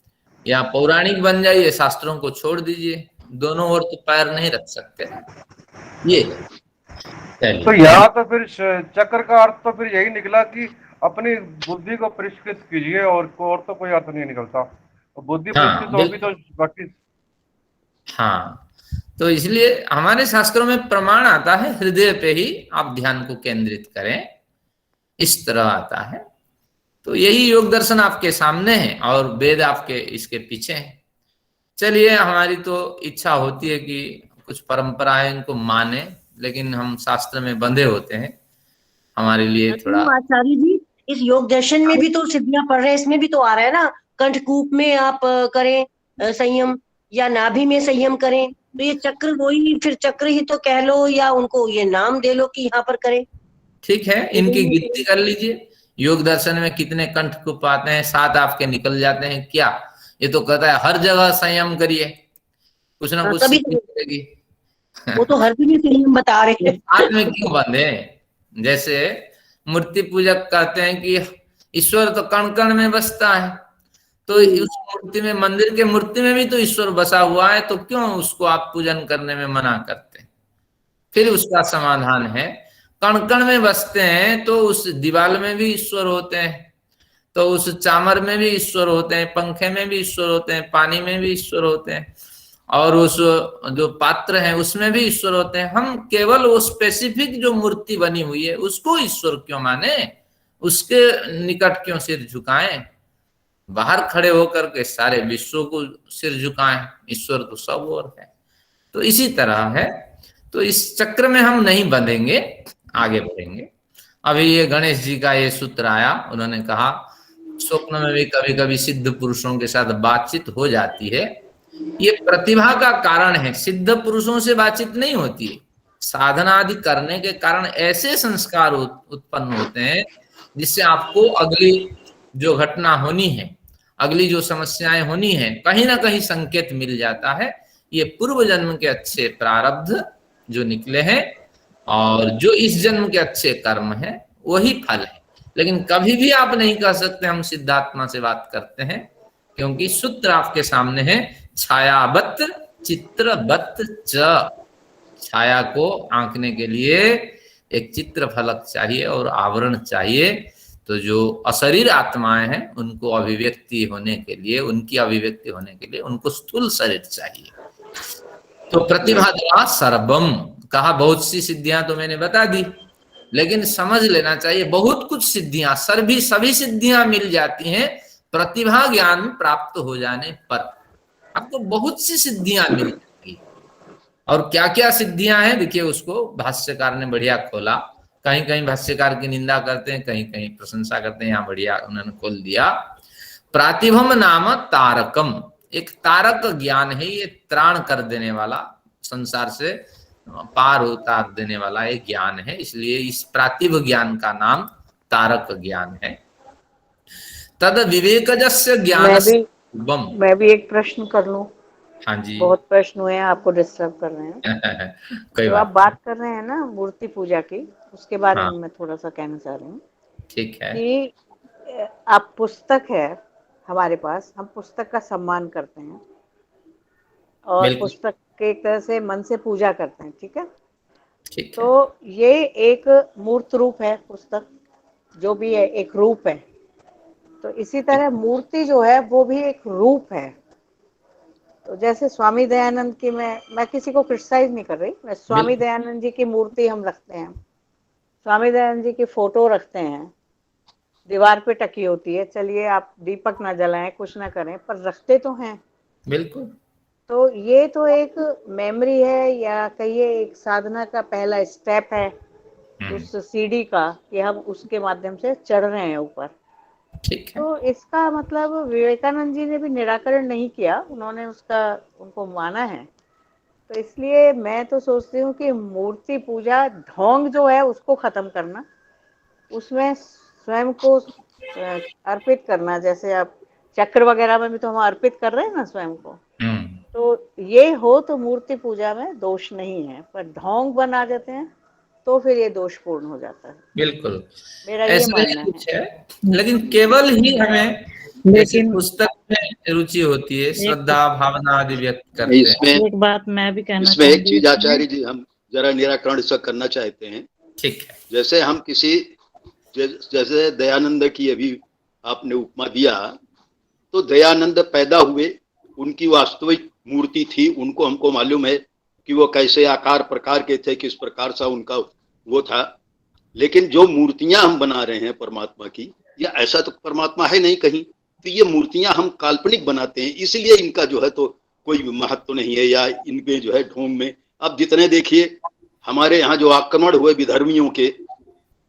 या पौराणिक बन जाइए, शास्त्रों को छोड़ दीजिए, दोनों ओर तो पैर नहीं रख सकते। ये तो यहाँ तो फिर चक्र का अर्थ तो फिर यही निकला कि अपनी बुद्धि को परिष्कृत कीजिए, और तो कोई अर्थ नहीं निकलता। बुद्धि परिष्कृत होगी तो बाकी। हाँ, तो इसलिए हमारे शास्त्रों में प्रमाण आता है, हृदय पे ही आप ध्यान को केंद्रित करें, इस तरह आता है। तो यही योग दर्शन आपके सामने है और वेद आपके इसके पीछे है। चलिए, हमारी तो इच्छा होती है कि कुछ परंपराएं इनको माने, लेकिन हम शास्त्र में बंधे होते हैं, हमारे लिए थोड़ा। आचार्य जी, इस योग दर्शन में भी तो सिद्धियां पढ़ रहे हैं, इसमें भी तो आ रहा है ना, कंठकूप में आप करें संयम, या नाभि में संयम करें, तो ये चक्र वही, फिर चक्र ही तो कह लो, या उनको ये नाम दे लो कि यहाँ पर करें। ठीक है, इनकी गिनती कर लीजिए, योग दर्शन में कितने कंठकूप आते हैं, 7 आपके निकल जाते हैं क्या? ये तो कहता है हर जगह संयम करिए, कुछ ना कुछ मिलेगी। वो तो हर दिन संयम बता रहे हैं। हाथ में क्यों बंधे? जैसे मूर्ति पूजक कहते हैं कि ईश्वर तो कण कण में बसता है, तो उस मूर्ति में, मंदिर के मूर्ति में भी तो ईश्वर बसा हुआ है, तो क्यों उसको आप पूजन करने में मना करते हैं? फिर उसका समाधान है, कण कण में बसते हैं तो उस दीवार में भी ईश्वर होते हैं, तो उस चामर में भी ईश्वर होते हैं, पंखे में भी ईश्वर होते हैं, पानी में भी ईश्वर होते हैं, और उस जो पात्र है उसमें भी ईश्वर होते हैं। हम केवल वो स्पेसिफिक जो मूर्ति बनी हुई है उसको ईश्वर क्यों माने, उसके निकट क्यों सिर झुकाएं? बाहर खड़े होकर के सारे विश्व को सिर झुकाएं, ईश्वर तो सब और है। तो इसी तरह है, तो इस चक्र में हम नहीं बंधेंगे, आगे बढ़ेंगे। अभी ये गणेश जी का ये सूत्र आया, उन्होंने कहा स्वप्न में भी कभी कभी सिद्ध पुरुषों के साथ बातचीत हो जाती है, ये प्रतिभा का कारण है, सिद्ध पुरुषों से बातचीत नहीं होती है। साधना आदि करने के कारण ऐसे संस्कार उत्पन्न होते हैं जिससे आपको अगली जो घटना होनी है, अगली जो समस्याएं होनी है, कहीं ना कहीं संकेत मिल जाता है। ये पूर्व जन्म के अच्छे प्रारब्ध जो निकले हैं और जो इस जन्म के अच्छे कर्म हैं वही फल है। लेकिन कभी भी आप नहीं कह सकते हम सिद्धात्मा से बात करते हैं, क्योंकि सूत्र आपके सामने है, छायावत चित्रवत च। छाया को आंकने के लिए एक चित्र फलक चाहिए और आवरण चाहिए, तो जो अशरीर आत्माएं हैं उनको अभिव्यक्ति होने के लिए, उनकी अभिव्यक्ति होने के लिए उनको स्थूल शरीर चाहिए। तो प्रतिभा द्वारा सर्वम कहा, बहुत सी सिद्धियां तो मैंने बता दी, लेकिन समझ लेना चाहिए बहुत कुछ सिद्धियां, सभी सिद्धियां मिल जाती हैं प्रतिभा ज्ञान प्राप्त हो जाने पर। आपको बहुत सी सिद्धियां मिल जाएगी, और क्या क्या सिद्धियां हैं देखिए, उसको भाष्यकार ने बढ़िया खोला। कहीं कहीं भाष्यकार की निंदा करते हैं, कहीं कहीं प्रशंसा करते हैं, यहाँ बढ़िया उन्होंने खोल दिया। प्रातिभम नाम तारकम, एक तारक ज्ञान है, ये त्राण कर देने वाला, संसार से पार उतार देने वाला एक ज्ञान है, इसलिए इस प्रातिभ ज्ञान का नाम तारक ज्ञान है। तद विवेकजस्य मैं ज्ञानस्य भी बम। मैं भी एक प्रश्न कर लूं। हाँ जी। बहुत प्रश्न हुए हैं, आपको डिस्टर्ब कर रहे हैं। कोई तो आप बात बात कर रहे हैं ना मूर्ति पूजा की, उसके बारे हाँ। में मैं थोड़ा सा कहना चाह रही हूँ ठीक है। कि आप पुस्तक है हमारे पास, हम पुस्तक का सम्मान करते हैं और बिल्कुल पुस्तक के एक तरह से मन से पूजा करते हैं, ठीक है। ठीक है। तो ये एक मूर्त रूप है पुस्तक, जो भी है एक रूप है। तो इसी तरह मूर्ति जो है वो भी एक रूप है। तो जैसे स्वामी दयानंद की, मैं किसी को क्रिटिसाइज नहीं कर रही, मैं स्वामी बिल्कुल दयानंद जी की मूर्ति हम रखते हैं, स्वामी दयानंद जी की फोटो रखते हैं, दीवार पे टकी होती है। चलिए आप दीपक ना जलाएं, कुछ ना करें, पर रखते तो हैं। बिल्कुल। तो ये तो एक मेमोरी है, या कहिए एक साधना का पहला स्टेप है उस सीढ़ी का, कि हम उसके माध्यम से चढ़ रहे हैं ऊपर। ठीक है। तो इसका मतलब विवेकानंद जी ने भी निराकरण नहीं किया, उन्होंने उनको माना है। तो इसलिए मैं तो सोचती हूँ कि मूर्ति पूजा, ढोंग जो है उसको खत्म करना, उसमें स्वयं को अर्पित करना। जैसे आप चक्र वगैरह में भी तो हम अर्पित कर रहे हैं ना स्वयं को। तो ये हो तो मूर्ति पूजा में दोष नहीं है, पर ढोंग बना देते हैं तो फिर ये दोषपूर्ण हो जाता है। बिल्कुल मेरा ये ऐसा मानना नहीं कुछ है, लेकिन केवल ही हमें जैसे पुस्तक में रुचि होती है, श्रद्धा भावना आदि व्यक्त करते हैं। इसमें एक बात मैं भी कहना इसमें एक चाहूंगी चीज आचार्य जी हम जरा निराकरण इसका करना चाहते हैं। ठीक है। जैसे हम किसी जैसे दयानंद की अभी आपने उपमा दिया, तो दयानंद पैदा हुए, उनकी वास्तविक मूर्ति थी, उनको हमको मालूम है कि वो कैसे आकार प्रकार के थे, किस प्रकार सा उनका वो था। लेकिन जो मूर्तियां हम बना रहे हैं परमात्मा की, या ऐसा तो परमात्मा है नहीं कहीं, तो ये मूर्तियां हम काल्पनिक बनाते हैं, इसलिए इनका जो है तो कोई महत्व नहीं है, या इनके जो है ढोंग में। अब जितने देखिए हमारे यहाँ जो आक्रमण हुए विधर्मियों के,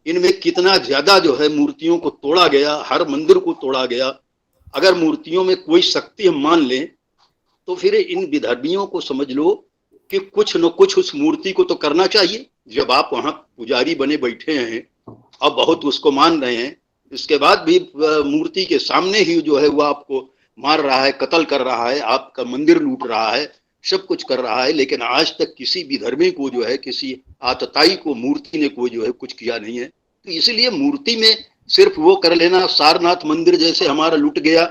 इनमें कितना ज्यादा जो है मूर्तियों को तोड़ा गया, हर मंदिर को तोड़ा गया। अगर मूर्तियों में कोई शक्ति हम मान लें, तो फिर इन विधर्मियों को समझ लो कि कुछ न कुछ उस मूर्ति को तो करना चाहिए। जब आप वहां पुजारी बने बैठे हैं और बहुत उसको मान रहे हैं, इसके बाद भी मूर्ति के सामने ही जो है वो आपको मार रहा है, कत्ल कर रहा है, आपका मंदिर लूट रहा है, सब कुछ कर रहा है, लेकिन आज तक किसी विधर्मी को जो है, किसी आतताई को मूर्ति ने कोई जो है कुछ किया नहीं है। तो इसलिए मूर्ति में सिर्फ वो कर लेना, सारनाथ मंदिर जैसे हमारा लुट गया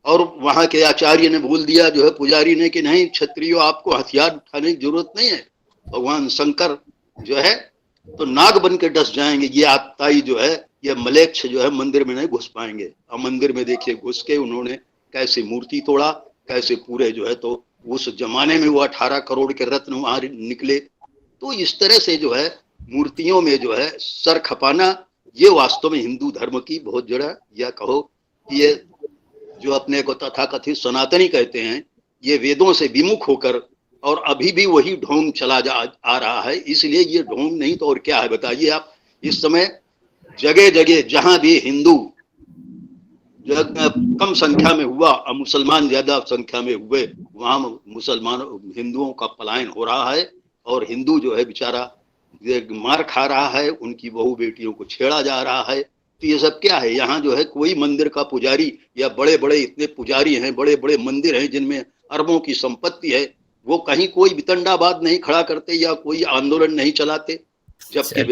और वहां के आचार्य ने बोल दिया जो है पुजारी ने कि नहीं क्षत्रियो आपको हथियार उठाने की जरूरत नहीं है, भगवान शंकर जो है तो नाग बन के डस जाएंगे, ये आतताई जो है, ये मलेच्छ जो है मंदिर में नहीं घुस पाएंगे। और मंदिर में देखिए घुस के उन्होंने कैसे मूर्ति तोड़ा, कैसे पूरे जो है तो उस जमाने में वो 18 करोड़ के रत्न वहां निकले। तो इस तरह से जो है मूर्तियों में जो है सर खपाना, ये वास्तव में हिंदू धर्म की बहुत जड़ा, या कहो ये जो अपने को तथाकथित सनातनी कहते हैं, ये वेदों से विमुख होकर और अभी भी वही ढोंग चला आ रहा है। इसलिए ये ढोंग नहीं तो और क्या है बताइए आप। इस समय जगह जगह जहां भी हिंदू कम संख्या में हुआ और मुसलमान ज्यादा संख्या में हुए, वहां मुसलमान हिंदुओं का पलायन हो रहा है और हिंदू जो है बेचारा मार खा रहा है, उनकी बहू बेटियों को छेड़ा जा रहा है। तो ये सब क्या है, यहाँ जो है कोई मंदिर का पुजारी या बड़े बड़े इतने पुजारी हैं, बड़े बड़े मंदिर हैं जिनमें अरबों की संपत्ति है, वो कहीं कोई वितंडावाद नहीं खड़ा करते या कोई आंदोलन नहीं चलाते, जबकि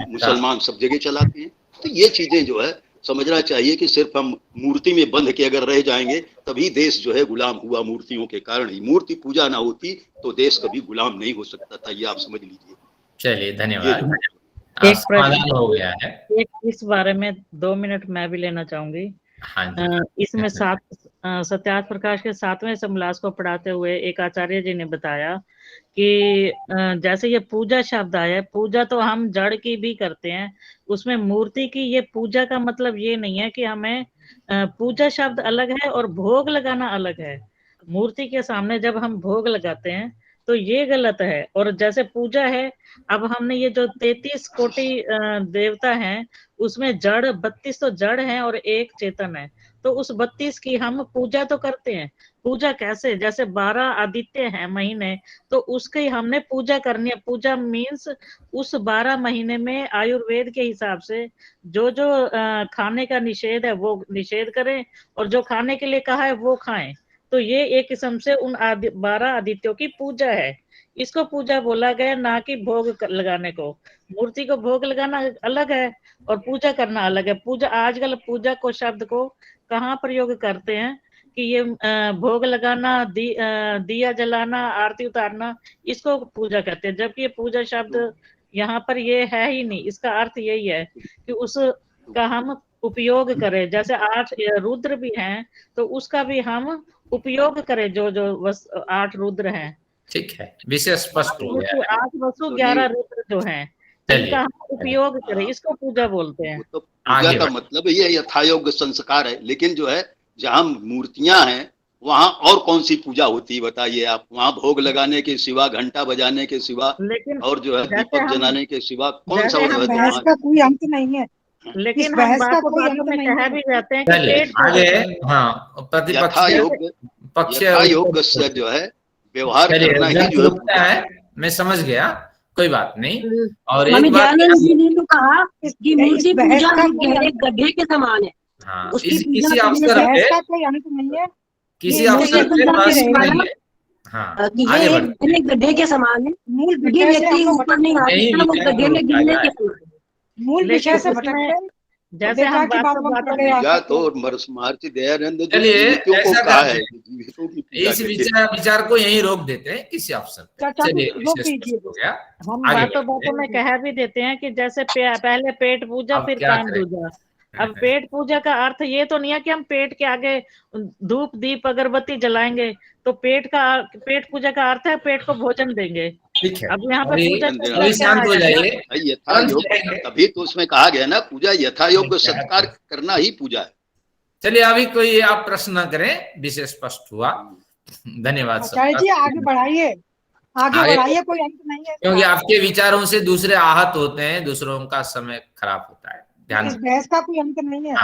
मुसलमान सब जगह चलाते हैं। तो ये चीजें जो है समझना चाहिए कि सिर्फ हम मूर्ति में बंध के अगर रह जाएंगे तभी देश जो है गुलाम हुआ मूर्तियों के कारण ही। मूर्ति पूजा ना होती तो देश कभी गुलाम नहीं हो सकता था, ये आप समझ लीजिए। चलिए धन्यवाद, एक समाधान हो गया है। एक इस बारे में 2 मिनट मैं भी लेना चाहूंगी। हाँ इसमें सत्यार्थ प्रकाश के 7वें समलास को पढ़ाते हुए एक आचार्य जी ने बताया कि जैसे ये पूजा शब्द आया, पूजा तो हम जड़ की भी करते हैं, उसमें मूर्ति की ये पूजा का मतलब ये नहीं है कि हमें पूजा शब्द अलग है और भोग लगाना अलग है। मूर्ति के सामने जब हम भोग लगाते हैं तो ये गलत है। और जैसे पूजा है, अब हमने ये जो 33 कोटि देवता हैं, उसमें जड़ 32 तो जड़ हैं और एक चेतन है, तो उस 32 की हम पूजा तो करते हैं, पूजा कैसे, जैसे 12 आदित्य हैं महीने, तो उसकी हमने पूजा करनी है। पूजा मीन्स उस 12 महीने में आयुर्वेद के हिसाब से जो जो खाने का निषेध है वो निषेध करें, और जो खाने के लिए कहा है वो खाएं। तो ये एक किस्म से उन 12 आदित्यों की पूजा है। इसको पूजा बोला गया, ना कि भोग लगाने को। मूर्ति को भोग लगाना अलग है और पूजा करना अलग है। पूजा, आजकल पूजा को शब्द को कहाँ प्रयोग करते हैं कि ये भोग लगाना, दिया जलाना, आरती उतारना, इसको पूजा कहते हैं। जबकि ये पूजा शब्द यहाँ पर ये है ही नहीं। इसका अर्थ यही है कि उसका हम उपयोग करें। जैसे 8 रुद्र भी हैं, तो उसका भी हम उपयोग करें। जो 8 रुद्र हैं, ठीक है, विषय स्पष्ट हो गया है। 8 वसु 11 रुद्र जो हैं, इनका हम उपयोग करें, इसको पूजा बोलते हैं। तो पूजा का मतलब ये यथायोग्य संस्कार है। लेकिन जो है जहाँ मूर्तियां हैं वहाँ और कौन सी पूजा होती है बताइए आप? वहाँ भोग लगाने के सिवा, घंटा बजाने के सिवा, और जो है दीपक जलाने के सिवा कौन सा बहस का कोई अंत नहीं है। लेकिन हम बातों में कह भी जाते हैं कि पेट आगे, हाँ, यथायोग्य से जो है व्यवहार करना ही जो है। मैं समझ गया, कोई बात नहीं। और एक बात जी ने तो कहा कि मूर्ति पूजा गहरे गड्ढे के समान है। हाँ, किसी अवसर पे कोई अंत नहीं है, किसी अवसर पे बस नहीं है। हाँ, ये गड्ढे के समान है। मूल व्यक्ति ऊपर नहीं आ सकता, वो गड्ढे में गिरने के समान है। मूल विषय से भटकते, जैसे हम बातों में या तो महर्षि दयानंद जी चलिए ऐसा कहा है, इस विचार को यहीं रोक देते हैं किसी अवसर पर। चलिए, हम बातों में कह भी देते हैं कि जैसे पहले पेट पूजा, फिर कान पूजा। अब पेट पूजा का अर्थ ये तो नहीं है कि हम पेट के आगे धूप दीप अगरबत्ती जलाएंगे। तो पेट पूजा का अर्थ है पेट को भोजन देंगे। ठीक है, अब यहाँ पर पूजा शांत हो जाइए। तभी तो उसमें कहा गया ना, पूजा यथायोग्य सत्कार करना ही पूजा है। चलिए, अभी कोई आप प्रश्न न करें, विषय स्पष्ट हुआ। धन्यवाद आचार्य जी, आगे बढ़ाइए, कोई अंत नहीं है। क्योंकि आपके विचारों से दूसरे आहत होते हैं, दूसरों का समय खराब होता है। इस बहस का कोई अंत नहीं है।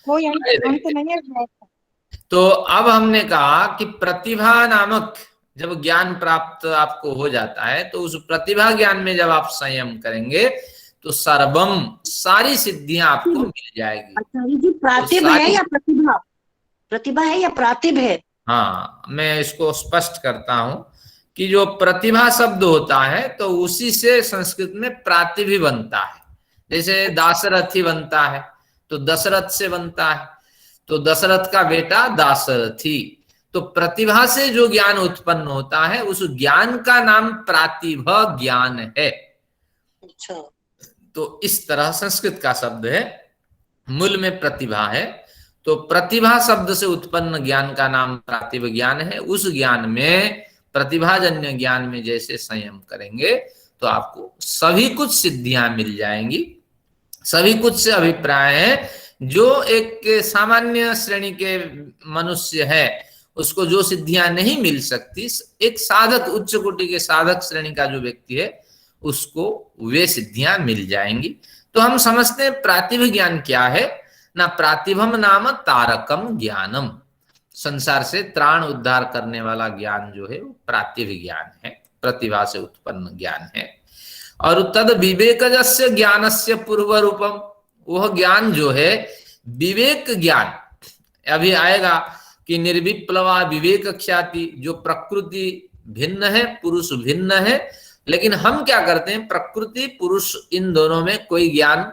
कोई अंत नहीं है। तो अब हमने कहा कि प्रतिभा नामक जब ज्ञान प्राप्त आपको हो जाता है, तो उस प्रतिभा ज्ञान में जब आप संयम करेंगे तो सर्वम, सारी सिद्धियां आपको मिल जाएगी। आचार्य जी, प्रातिभ है या प्रतिभा? प्रतिभा है या प्रातिभ है? हाँ, मैं इसको स्पष्ट करता हूं कि जो प्रतिभा शब्द होता है तो उसी से संस्कृत में प्रातिभ बनता है। जैसे दाशरथी बनता है तो दशरथ से बनता है, तो दशरथ का बेटा दाशरथी। तो प्रतिभा से जो ज्ञान उत्पन्न होता है उस ज्ञान का नाम प्रातिभा ज्ञान है। अच्छा, तो इस तरह संस्कृत का शब्द है, मूल में प्रतिभा है। तो प्रतिभा शब्द से उत्पन्न ज्ञान का नाम प्रातिभ ज्ञान है। उस ज्ञान में, प्रतिभाजन्य ज्ञान में जैसे संयम करेंगे तो आपको सभी कुछ सिद्धियां मिल जाएंगी। सभी कुछ से अभिप्राय है जो एक सामान्य श्रेणी के मनुष्य है उसको जो सिद्धियां नहीं मिल सकती, एक साधक, उच्च कोटि के साधक श्रेणी का जो व्यक्ति है उसको वे सिद्धियां मिल जाएंगी। तो हम समझते हैं प्रातिभ ज्ञान क्या है ना, प्रातिभम नाम तारकम ज्ञानम, संसार से त्राण उद्धार करने वाला ज्ञान जो है वो प्रातिभ ज्ञान है, प्रतिभा से उत्पन्न ज्ञान है। और तद विवेकजस्य ज्ञानस्य पूर्व रूपम, वह ज्ञान जो है विवेक ज्ञान, अभी आएगा कि निर्विप्लवा विवेक ख्याति, जो प्रकृति भिन्न है, पुरुष भिन्न है, लेकिन हम क्या करते हैं, प्रकृति पुरुष इन दोनों में कोई ज्ञान,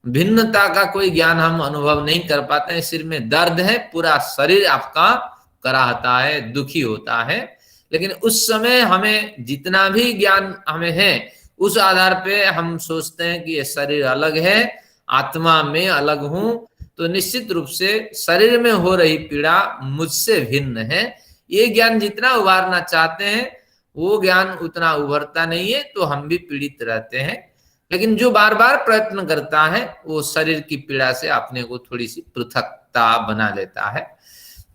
भिन्नता का कोई ज्ञान हम अनुभव नहीं कर पाते हैं। सिर में दर्द है, पूरा शरीर आपका कराहता है, दुखी होता है, लेकिन उस समय हमें जितना भी ज्ञान हमें है उस आधार पे हम सोचते हैं कि ये शरीर अलग है, आत्मा में अलग हूं, तो निश्चित रूप से शरीर में हो रही पीड़ा मुझसे भिन्न है। ये ज्ञान जितना उभारना चाहते हैं वो ज्ञान उतना उभरता नहीं है, तो हम भी पीड़ित रहते हैं। लेकिन जो बार बार प्रयत्न करता है वो शरीर की पीड़ा से अपने को थोड़ी सी पृथकता बना लेता है।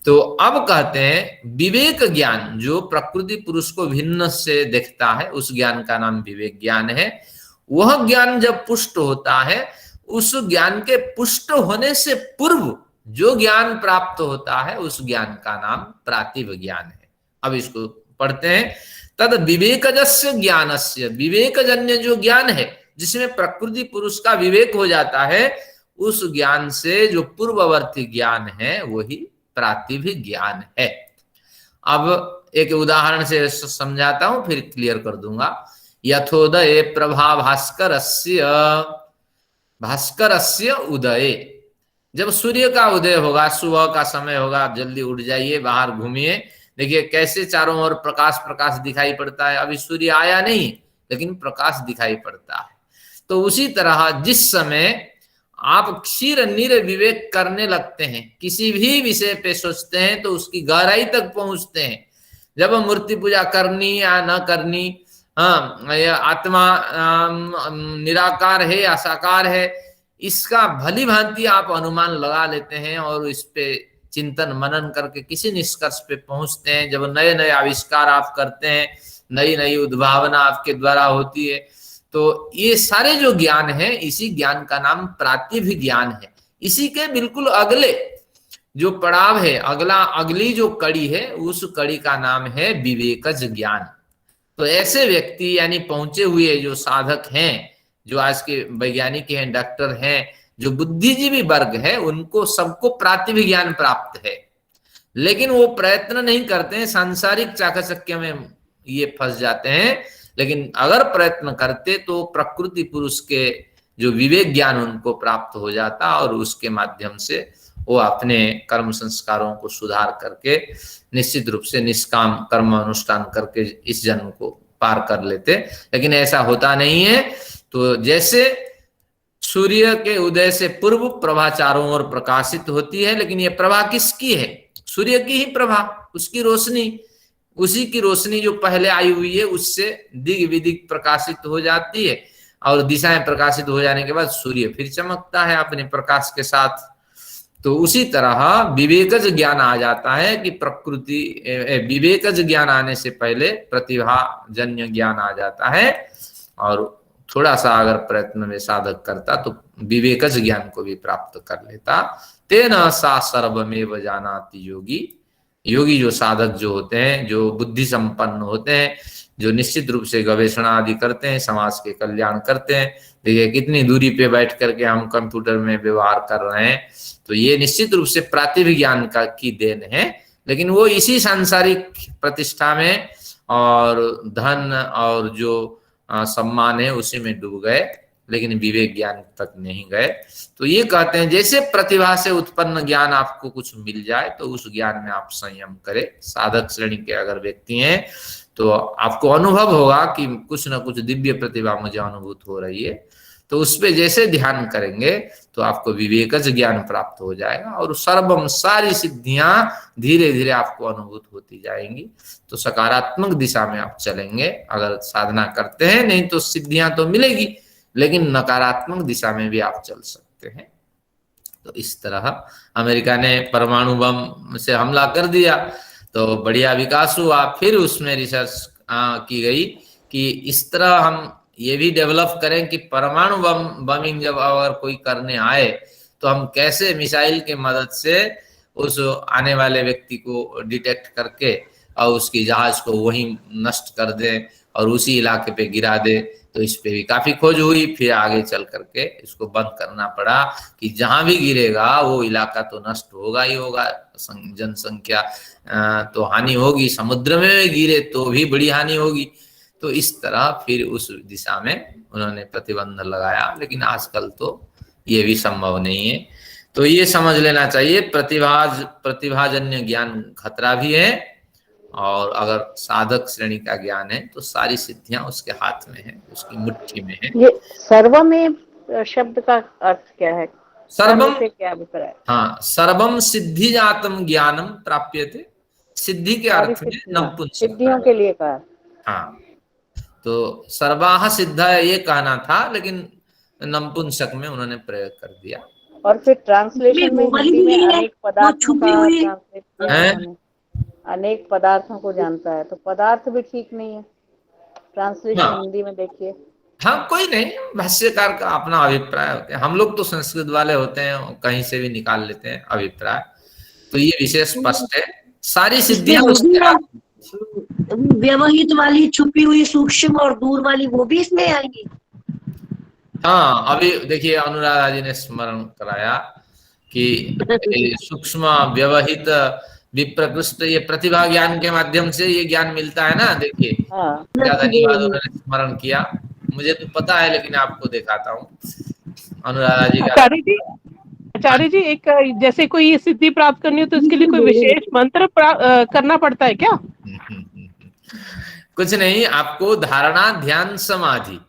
तो अब कहते हैं विवेक ज्ञान, जो प्रकृति पुरुष को भिन्न से देखता है, उस ज्ञान का नाम विवेक ज्ञान है। वह ज्ञान जब पुष्ट होता है, उस ज्ञान के पुष्ट होने से पूर्व जो ज्ञान प्राप्त होता है उस ज्ञान का नाम प्रातिभ ज्ञान है। अब इसको पढ़ते हैं। तद विवेकजस्य ज्ञानस्य, विवेकजन्य जो ज्ञान है जिसमें प्रकृति पुरुष का विवेक हो जाता है, उस ज्ञान से जो पूर्ववर्ती ज्ञान है वही प्रातिभ ज्ञान है। अब एक उदाहरण से समझाता हूं, फिर क्लियर कर दूंगा। यथोदय प्रभा भास्करस्य उदय, जब सूर्य का उदय होगा, सुबह का समय होगा, आप जल्दी उठ जाइए, बाहर घूमिए, देखिए कैसे चारों ओर प्रकाश प्रकाश दिखाई पड़ता है। अभी सूर्य आया नहीं लेकिन प्रकाश दिखाई पड़ता है। तो उसी तरह जिस समय आप क्षीर नीर विवेक करने लगते हैं, किसी भी विषय पे सोचते हैं तो उसकी गहराई तक पहुंचते हैं। जब मूर्ति पूजा करनी या न करनी, या आत्मा निराकार है या साकार है, इसका भली भांति आप अनुमान लगा लेते हैं और इस पे चिंतन मनन करके किसी निष्कर्ष पे पहुंचते हैं। जब नए नए आविष्कार आप करते हैं, नई नई उद्भावना आपके द्वारा होती है, तो ये सारे जो ज्ञान है, इसी ज्ञान का नाम प्रातिभ ज्ञान है। इसी के बिल्कुल अगले जो पड़ाव है, अगली जो कड़ी है, उस कड़ी का नाम है विवेकज ज्ञान। तो ऐसे व्यक्ति यानी पहुंचे हुए जो साधक हैं, जो आज के वैज्ञानिक हैं, डॉक्टर हैं, जो बुद्धिजीवी वर्ग है, उनको सबको प्रातिभ ज्ञान प्राप्त है, लेकिन वो प्रयत्न नहीं करते हैं, सांसारिक चाकचक्य में ये फंस जाते हैं। लेकिन अगर प्रयत्न करते तो प्रकृति पुरुष के जो विवेक ज्ञान उनको प्राप्त हो जाता और उसके माध्यम से वो अपने कर्म संस्कारों को सुधार करके निश्चित रूप से निष्काम कर्म अनुष्ठान करके इस जन्म को पार कर लेते। लेकिन ऐसा होता नहीं है। तो जैसे सूर्य के उदय से पूर्व प्रभा चारों ओर प्रकाशित होती है, लेकिन ये प्रभा किसकी है? सूर्य की ही प्रभा, उसकी रोशनी, उसी की रोशनी जो पहले आई हुई है उससे दिग विदिग प्रकाशित हो जाती है, और दिशाएं प्रकाशित हो जाने के बाद सूर्य फिर चमकता है अपने प्रकाश के साथ। तो उसी तरह विवेकज ज्ञान आ जाता है कि प्रकृति, विवेकज ज्ञान आने से पहले प्रतिभाजन्य ज्ञान आ जाता है, और थोड़ा सा अगर प्रयत्न में साधक करता तो विवेकज ज्ञान को भी प्राप्त कर लेता। तेना सा सर्वमेव जानाति योगी। योगी जो साधक जो होते हैं, जो बुद्धि संपन्न होते हैं, जो निश्चित रूप से गवेषणा आदि करते हैं, समाज के कल्याण करते हैं। देखिए कितनी दूरी पे बैठ करके हम कंप्यूटर में व्यवहार कर रहे हैं, तो ये निश्चित रूप से प्रातिभ ज्ञान का की देन है। लेकिन वो इसी सांसारिक प्रतिष्ठा में और धन और जो सम्मान है उसी में डूब गए, लेकिन विवेक ज्ञान तक नहीं गए। तो ये कहते हैं जैसे प्रतिभा से उत्पन्न ज्ञान आपको कुछ मिल जाए तो उस ज्ञान में आप संयम करें। साधक श्रेणी के अगर व्यक्ति हैं तो आपको अनुभव होगा कि कुछ ना कुछ दिव्य प्रतिभा मुझे अनुभूत हो रही है, तो उस पे जैसे ध्यान करेंगे तो आपको विवेकज ज्ञान प्राप्त हो जाएगा, और सर्वम सारी सिद्धियां धीरे धीरे आपको अनुभूत होती जाएंगी। तो सकारात्मक दिशा में आप चलेंगे अगर साधना करते हैं, नहीं तो सिद्धियां तो मिलेगी लेकिन नकारात्मक दिशा में भी आप चल सकते हैं। तो इस तरह अमेरिका ने परमाणु बम से हमला कर दिया तो बढ़िया विकास हुआ। फिर उसमें रिसर्च की गई कि इस तरह हम ये भी डेवलप करें कि परमाणु बमिंग जब अगर कोई करने आए तो हम कैसे मिसाइल के मदद से उस आने वाले व्यक्ति को डिटेक्ट करके और उसकी जहाज को वहीं नष्ट कर दें और उसी इलाके पे गिरा दे। तो इस पे भी काफी खोज हुई, फिर आगे चल करके इसको बंद करना पड़ा कि जहां भी गिरेगा वो इलाका तो नष्ट होगा ही होगा, जनसंख्या तो हानि होगी, समुद्र में गिरे तो भी बड़ी हानि होगी। तो इस तरह फिर उस दिशा में उन्होंने प्रतिबंध लगाया, लेकिन आजकल तो ये भी संभव नहीं है। तो ये समझ लेना चाहिए प्रतिभाजन्य ज्ञान खतरा भी है, और अगर साधक श्रेणी का ज्ञान है तो सारी सिद्धियां उसके हाथ में है, उसकी मुट्ठी में है। ये सर्वमेव शब्द का अर्थ क्या है? सर्वम से क्या अभिप्राय? हाँ, सर्वम सिद्धि जातम ज्ञानम प्राप्यते। सिद्धि के अर्थ में नपुंसक सिद्धियों के लिए कहा। हाँ, तो सर्वाह सिद्धा ये कहना था, लेकिन नपुंसक में उन्होंने प्रयोग कर दिया। और फिर ट्रांसलेशन में हिंदी में अनेक पदार्थों का ट्रांसलेट किया, अनेक पदार्थों को जानता है, तो पदार्थ भी ठीक नहीं है ट्रांसलेशन। हिंदी में देखिए हाँ कोई नहीं, भाष्यकार का अपना अभिप्राय होते हैं, हम लोग तो संस्कृत वाले होते हैं, कहीं से भी निकाल लेते हैं अभिप्राय। तो ये विषय स्पष्ट है, सारी सिद्धियां व्यवहित वाली छुपी हुई सूक्ष्म और दूर वाली वो भी इसमें आएंगी। हाँ अभी देखिए अनुराधा जी ने स्मरण कराया कि सूक्ष्म व्यवहित विप्रकृष्ट, ये प्रतिभा ज्ञान के माध्यम से ये ज्ञान मिलता है ना। देखिए धन्यवाद, उन्होंने स्मरण किया, मुझे तो पता है लेकिन आपको दिखाता हूँ अनुराधा जी का। आचार्य जी एक जैसे कोई सिद्धि प्राप्त करनी हो तो इसके लिए कोई विशेष मंत्र करना पड़ता है क्या? कुछ नहीं, आपको धारणा ध्यान समाधि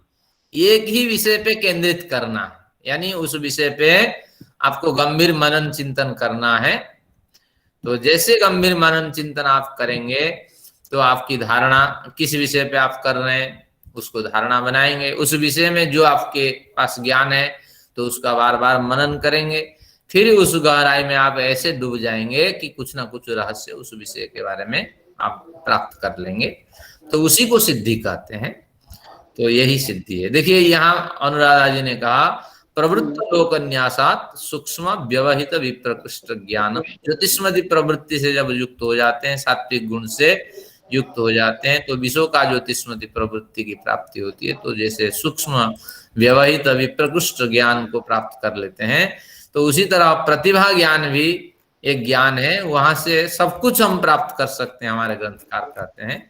एक ही विषय पे केंद्रित करना, यानी उस विषय पे आपको गंभीर मनन चिंतन करना है। तो जैसे गंभीर मनन चिंतन आप करेंगे तो आपकी धारणा, किस विषय पे आप कर रहे हैं उसको धारणा बनाएंगे, उस विषय में जो आपके पास ज्ञान है तो उसका बार बार मनन करेंगे, फिर उस गहराई में आप ऐसे डूब जाएंगे कि कुछ ना कुछ रहस्य उस विषय के बारे में आप प्राप्त कर लेंगे। तो उसी को सिद्धि कहते हैं। तो यही सिद्धि है। देखिए यहाँ अनुराधा जी ने कहा प्रवृत्त लोकन्यासात सूक्ष्म व्यवहित विप्रकृष्ट ज्ञान, ज्योतिष्मति प्रवृत्ति से जब युक्त हो जाते हैं, सात्विक गुण से युक्त हो जाते हैं तो विषयों का ज्योतिष्मति प्रवृत्ति की प्राप्ति होती है। तो जैसे सूक्ष्म व्यवहित विप्रकृष्ट ज्ञान को प्राप्त कर लेते हैं, तो उसी तरह प्रतिभा ज्ञान भी एक ज्ञान है, वहां से सब कुछ हम प्राप्त कर सकते हैं, हमारे ग्रंथकार कहते हैं।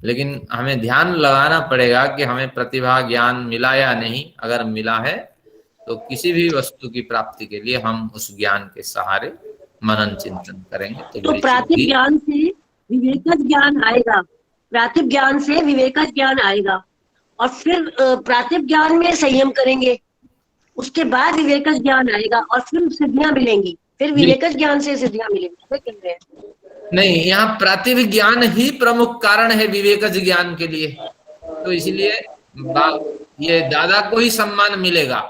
लेकिन हमें ध्यान लगाना पड़ेगा कि हमें प्रतिभा ज्ञान मिला या नहीं। अगर मिला है तो किसी भी वस्तु की प्राप्ति के लिए हम उस ज्ञान के सहारे मनन चिंतन करेंगे। तो प्रातिभ ज्ञान से विवेकज ज्ञान आएगा, प्रातिभ ज्ञान से विवेकज ज्ञान आएगा, और फिर प्रातिभ ज्ञान में संयम करेंगे, उसके बाद विवेकज ज्ञान आएगा और फिर सिद्धियां मिलेंगी, फिर विवेकज ज्ञान से सिद्धियां मिलेंगी। कह रहे हैं नहीं, यहाँ प्रातिभ ज्ञान ही प्रमुख कारण है विवेकज ज्ञान के लिए। तो इसलिए ये दादा को ही सम्मान मिलेगा।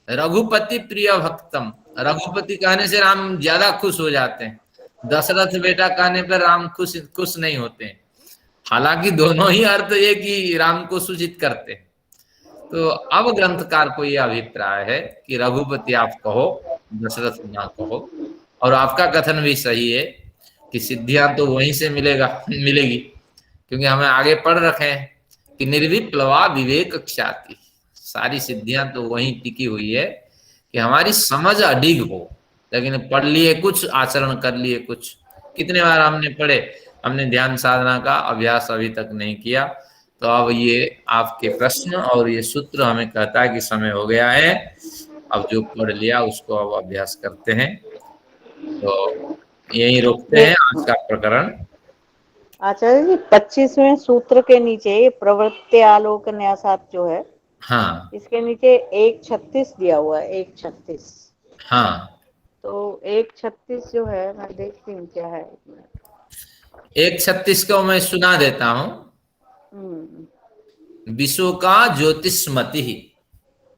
रघुपति प्रिय भक्तम, रघुपति कहने से राम ज्यादा खुश हो जाते हैं, दशरथ बेटा कहने पर राम खुश नहीं होते हैं। हालांकि दोनों ही अर्थ ये कि राम को सूचित करते हैं। तो अब ग्रंथकार को यह अभिप्राय है कि रघुपति आप कहो, दशरथ ना कहो। और आपका कथन भी सही है कि सिद्धियां तो वहीं से मिलेगी, क्योंकि हमें आगे पढ़ रखे हैं कि निर्विप्लवा विवेक ख्याति, सारी सिद्धियां तो वहीं टिकी हुई है कि हमारी समझ अडिग हो। लेकिन पढ़ लिए कुछ, आचरण कर लिए कुछ। कितने बार हमने पढ़े, हमने ध्यान साधना का अभ्यास अभी तक नहीं किया। तो अब ये आपके प्रश्न और ये सूत्र हमें कहता है कि समय हो गया है, अब जो पढ़ लिया उसको अब अभ्यास करते हैं। तो यही रोकते हैं आज का प्रकरण। आचार्य जी 25वें सूत्र के नीचे प्रवृत्ति आलोक न्यासात जो है, हाँ, इसके नीचे 1:36 दिया हुआ है, 1:36। हाँ, तो 1:36 जो है, मैं देखती हूँ क्या है। 1:36 को मैं सुना देता हूँ। विश्व का ज्योतिष्मति,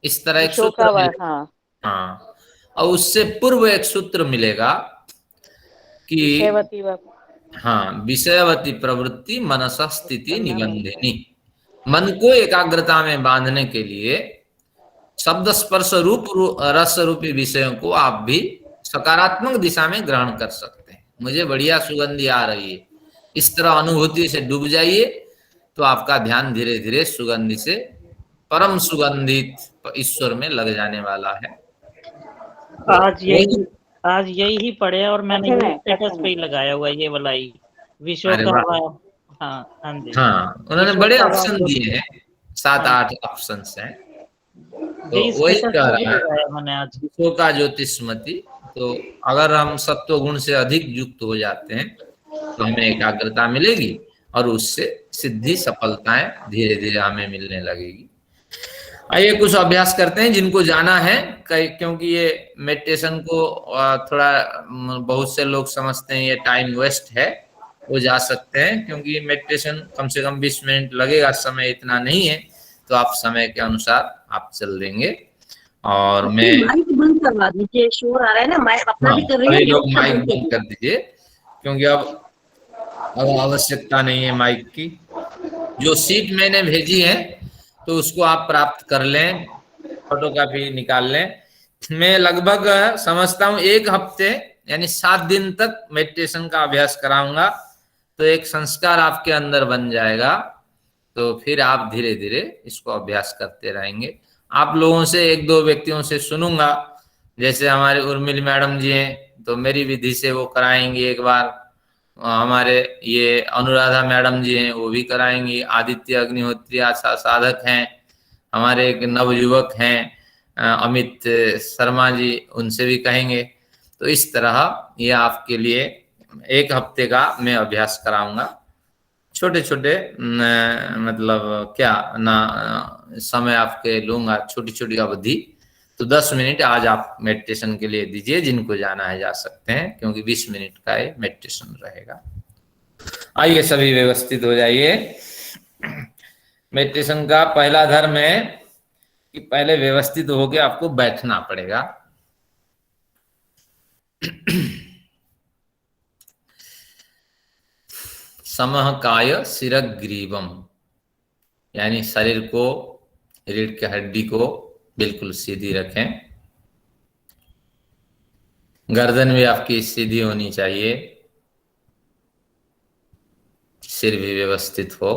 इस तरह एक सूत्र मिलेगा। हाँ, और उससे पूर्व एक सूत्र मिलेगा कि हाँ, विषयवती प्रवृत्ति मनसा स्थिति निबंधिनी। मन को एकाग्रता में बांधने के लिए शब्द स्पर्श रूप रस रूपी विषयों को आप भी सकारात्मक दिशा में ग्रहण कर सकते हैं। मुझे बढ़िया सुगंधी आ रही है, इस तरह अनुभूति से डूब जाइए, तो आपका ध्यान धीरे धीरे सुगंधी से परम सुगंधित ईश्वर में लग जाने वाला है। आज यही पढ़े और मैंने स्टेटस पे ही लगाया हुआ ये वाला ही विश्व का। हाँ, उन्होंने बड़े ऑप्शन दिए हैं, 7-8 ऑप्शन हैं। तो वही कह रहा है विश्व का ज्योतिष्मति। तो अगर हम सत्व गुण से अधिक युक्त हो जाते हैं तो हमें एकाग्रता मिलेगी और उससे सिद्धि सफलताएं धीरे धीरे हमें मिलने लगेगी। आइए कुछ अभ्यास करते हैं जिनको जाना है, क्योंकि ये मेडिटेशन को थोड़ा बहुत से लोग समझते हैं ये टाइम वेस्ट है, वो जा सकते हैं, क्योंकि मेडिटेशन कम से कम 20 मिनट लगेगा, समय इतना नहीं है। तो आप समय के अनुसार आप चल देंगे। और मैं माइक बंद करवा दीजिए, शोर आ रहा है ना, माइक अपना भी कर रही है। लोग माइक बंद कर दीजिए, क्योंकि अब आवश्यकता नहीं है माइक की। जो सीट मैंने भेजी है तो उसको आप प्राप्त कर लें, फोटोकॉपी निकाल लें। मैं लगभग समझता हूँ 1 हफ्ते यानी 7 दिन तक मेडिटेशन का अभ्यास कराऊंगा, तो एक संस्कार आपके अंदर बन जाएगा। तो फिर आप धीरे धीरे इसको अभ्यास करते रहेंगे। आप लोगों से 1-2 व्यक्तियों से सुनूंगा, जैसे हमारे उर्मिल मैडम जी हैं तो मेरी विधि से वो कराएंगे एक बार, हमारे ये अनुराधा मैडम जी हैं वो भी कराएंगी, आदित्य अग्निहोत्री आशा साधक हैं, हमारे एक नवयुवक हैं अमित शर्मा जी, उनसे भी कहेंगे। तो इस तरह ये आपके लिए 1 हफ्ते का मैं अभ्यास कराऊंगा। छोटे छोटे मतलब क्या ना समय आपके लूंगा, छोटी छोटी अवधि। तो 10 मिनट आज आप मेडिटेशन के लिए दीजिए, जिनको जाना है जा सकते हैं, क्योंकि 20 मिनट का ये मेडिटेशन रहेगा। आइए सभी व्यवस्थित हो जाइए। मेडिटेशन का पहला धर्म है कि पहले व्यवस्थित होके आपको बैठना पड़ेगा। समः काय शिरग्रीवम, यानी शरीर को, रीढ़ की हड्डी को बिल्कुल सीधी रखें। गर्दन भी आपकी सीधी होनी चाहिए, सिर भी व्यवस्थित हो।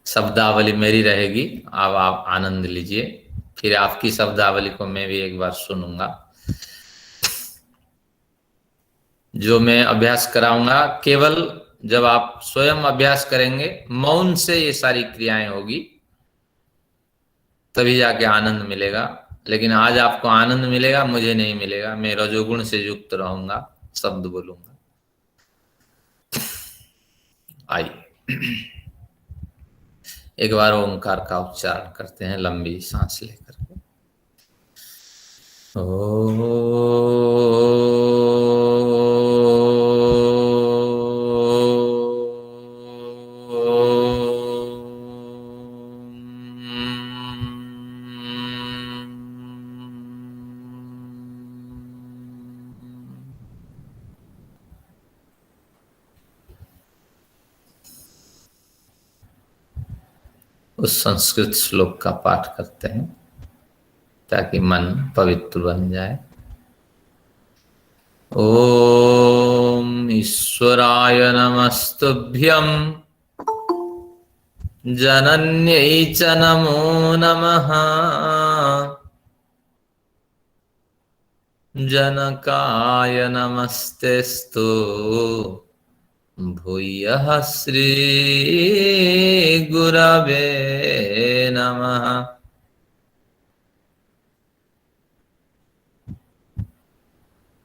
शब्दावली मेरी रहेगी, अब आप आनंद लीजिए। फिर आपकी शब्दावली को मैं भी एक बार सुनूंगा। जो मैं अभ्यास कराऊंगा केवल जब आप स्वयं अभ्यास करेंगे, मौन से ये सारी क्रियाएं होगी, तभी जाके आनंद मिलेगा। लेकिन आज आपको आनंद मिलेगा, मुझे नहीं मिलेगा। मैं रजोगुण से युक्त रहूंगा, शब्द बोलूंगा। आइए एक बार ओंकार का उच्चारण करते हैं, लंबी सांस लेकर के। उस संस्कृत श्लोक का पाठ करते हैं ताकि मन पवित्र बन जाए। ओम ईश्वराय नमस्तुभ्यं जनन्यै च नमो नमः, जनकाय नमस्तेस्तु भूयः श्री गुरवे नमः।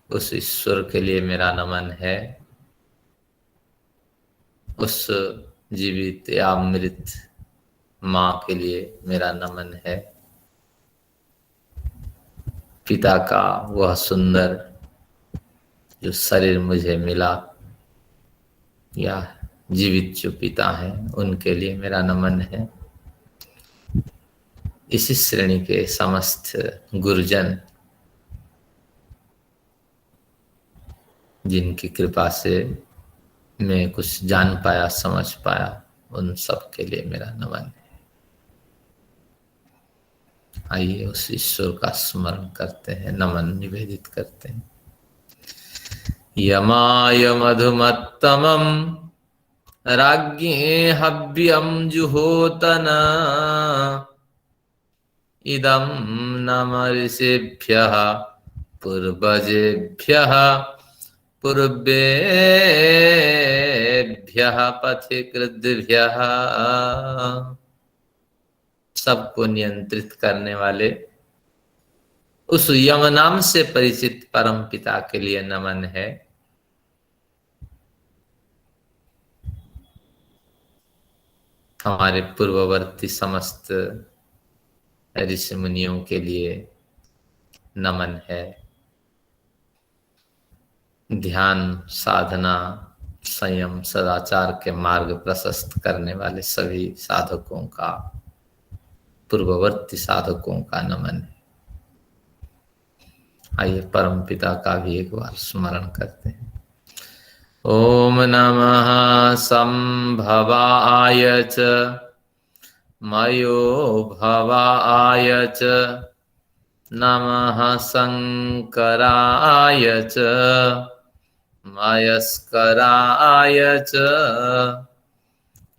उस ईश्वर के लिए मेरा नमन है, उस जीवित या मृत माँ के लिए मेरा नमन है, पिता का वह सुंदर जो शरीर मुझे मिला, या जीवित जो पिता हैं उनके लिए मेरा नमन है। इसी श्रेणी के समस्त गुरुजन जिनकी कृपा से मैं कुछ जान पाया, समझ पाया, उन सब के लिए मेरा नमन है। आइए उस ईश्वर का स्मरण करते हैं, नमन निवेदित करते हैं। यमाय मधुमत्तमं राज्ञे हव्यं जुहोतन, इदं नमः ऋषिभ्यः पूर्वजेभ्यः पूर्वेभ्यः पथिकृद्भ्यः। सबको नियंत्रित करने वाले उस यम नाम से परिचित परम पिता के लिए नमन है। हमारे पूर्ववर्ती समस्त ऋषि मुनियों के लिए नमन है। ध्यान, साधना, संयम, सदाचार के मार्ग प्रशस्त करने वाले सभी साधकों का, पूर्ववर्ती साधकों का नमन है। आइए परम पिता का भी एक बार स्मरण करते हैं। ओम नमः संभवाय च मयो भवाय च नमः शंकराय च मयस्कराय च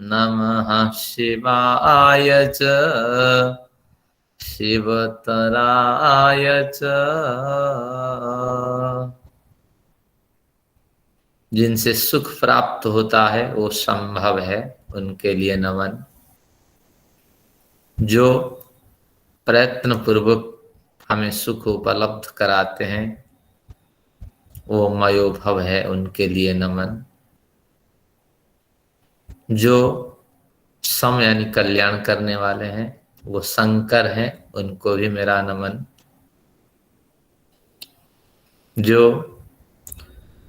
नमः शिवाय च शिवतराय च। जिनसे सुख प्राप्त होता है वो संभव है, उनके लिए नमन। जो प्रयत्न पूर्वक हमें सुख उपलब्ध कराते हैं वो मयोभव है, उनके लिए नमन। जो सम यानी कल्याण करने वाले हैं वो शंकर हैं, उनको भी मेरा नमन। जो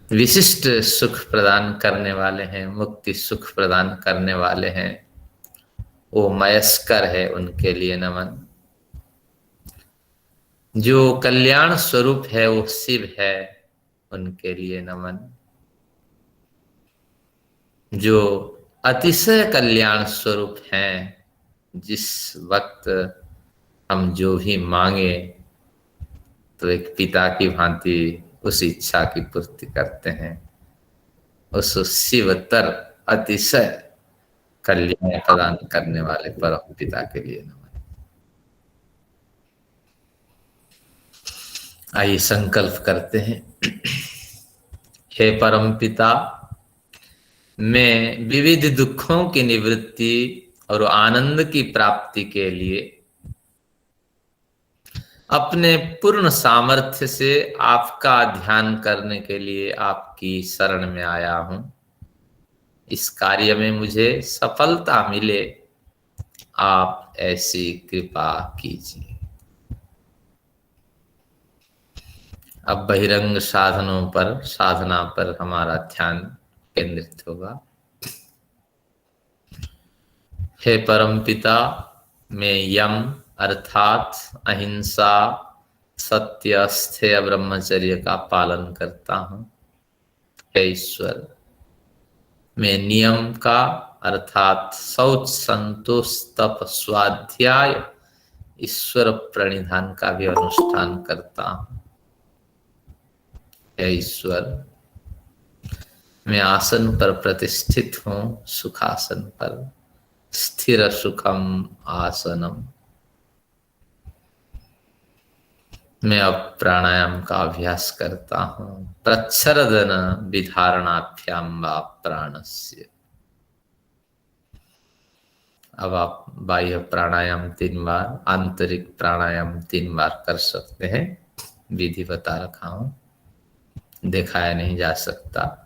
विशिष्ट सुख प्रदान करने वाले हैं, मुक्ति सुख प्रदान करने वाले हैं, वो मयस्कर है, उनके लिए नमन। जो कल्याण स्वरूप है वो शिव है, उनके लिए नमन। जो अतिशय कल्याण स्वरूप हैं, जिस वक्त हम जो भी मांगे तो एक पिता की भांति उस इच्छा की पूर्ति करते हैं, उस शिवतर अतिशय कल्याण प्रदान करने वाले परम पिता के लिए नमन। आइए संकल्प करते हैं। हे परम पिता, मैं विविध दुखों की निवृत्ति और आनंद की प्राप्ति के लिए अपने पूर्ण सामर्थ्य से आपका ध्यान करने के लिए आपकी शरण में आया हूं। इस कार्य में मुझे सफलता मिले, आप ऐसी कृपा कीजिए। अब बहिरंग साधनों पर, साधना पर हमारा ध्यान केंद्रित होगा। हे परम पिता, मैं यम अर्थात अहिंसा, सत्य, स्थेय, ब्रह्मचर्य का पालन करता हूं। हे ईश्वर, मैं नियम का अर्थात शौच, संतोष, तप, स्वाध्याय, ईश्वर प्रणिधान का भी अनुष्ठान करता हूं। हे ईश्वर, मैं आसन पर प्रतिष्ठित हूं, सुखासन पर, स्थिर सुखम आसनम। मैं अब प्राणायाम का अभ्यास करता हूं। प्रच्छरदन विधारणाभ्याम वा प्राणस्य। अब आप बाह्य प्राणायाम 3 बार, आंतरिक प्राणायाम 3 बार कर सकते हैं। विधि बता रखा हूं, दिखाया नहीं जा सकता।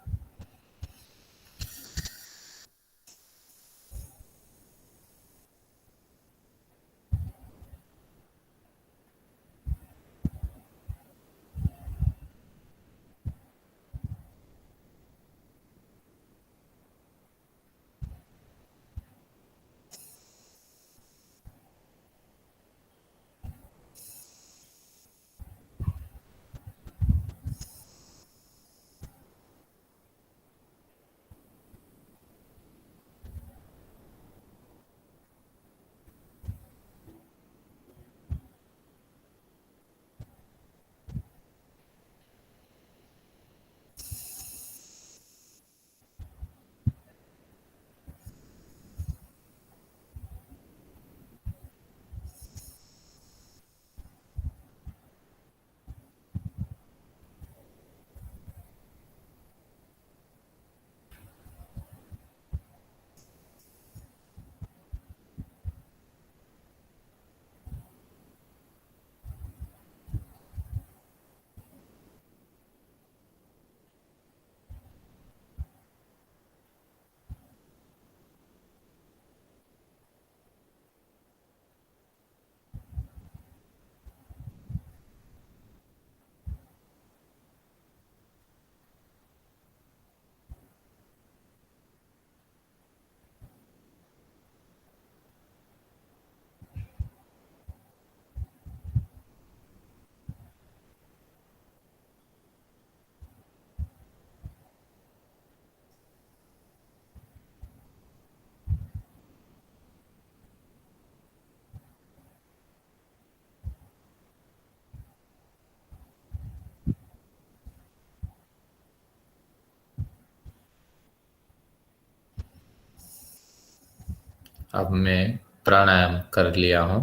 अब मैं प्राणायाम कर लिया हूं।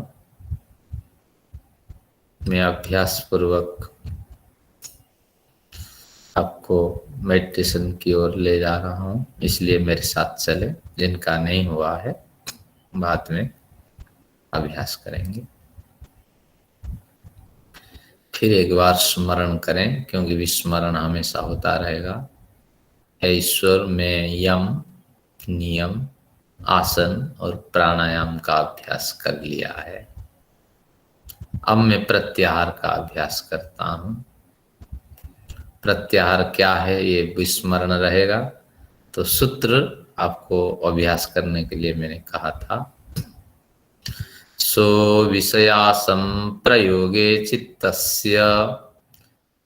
मैं अभ्यास पूर्वक आपको मेडिटेशन की ओर ले जा रहा हूं, इसलिए मेरे साथ चले। जिनका नहीं हुआ है बाद में अभ्यास करेंगे। फिर एक बार स्मरण करें, क्योंकि विस्मरण हमेशा होता रहेगा। हे ईश्वर, मैं यम, नियम, आसन और प्राणायाम का अभ्यास कर लिया है। अब मैं प्रत्याहार का अभ्यास करता हूं। प्रत्याहार क्या है ये विस्मरण रहेगा। तो सूत्र आपको अभ्यास करने के लिए मैंने कहा था। सो विषयासम प्रयोगे चित्तस्य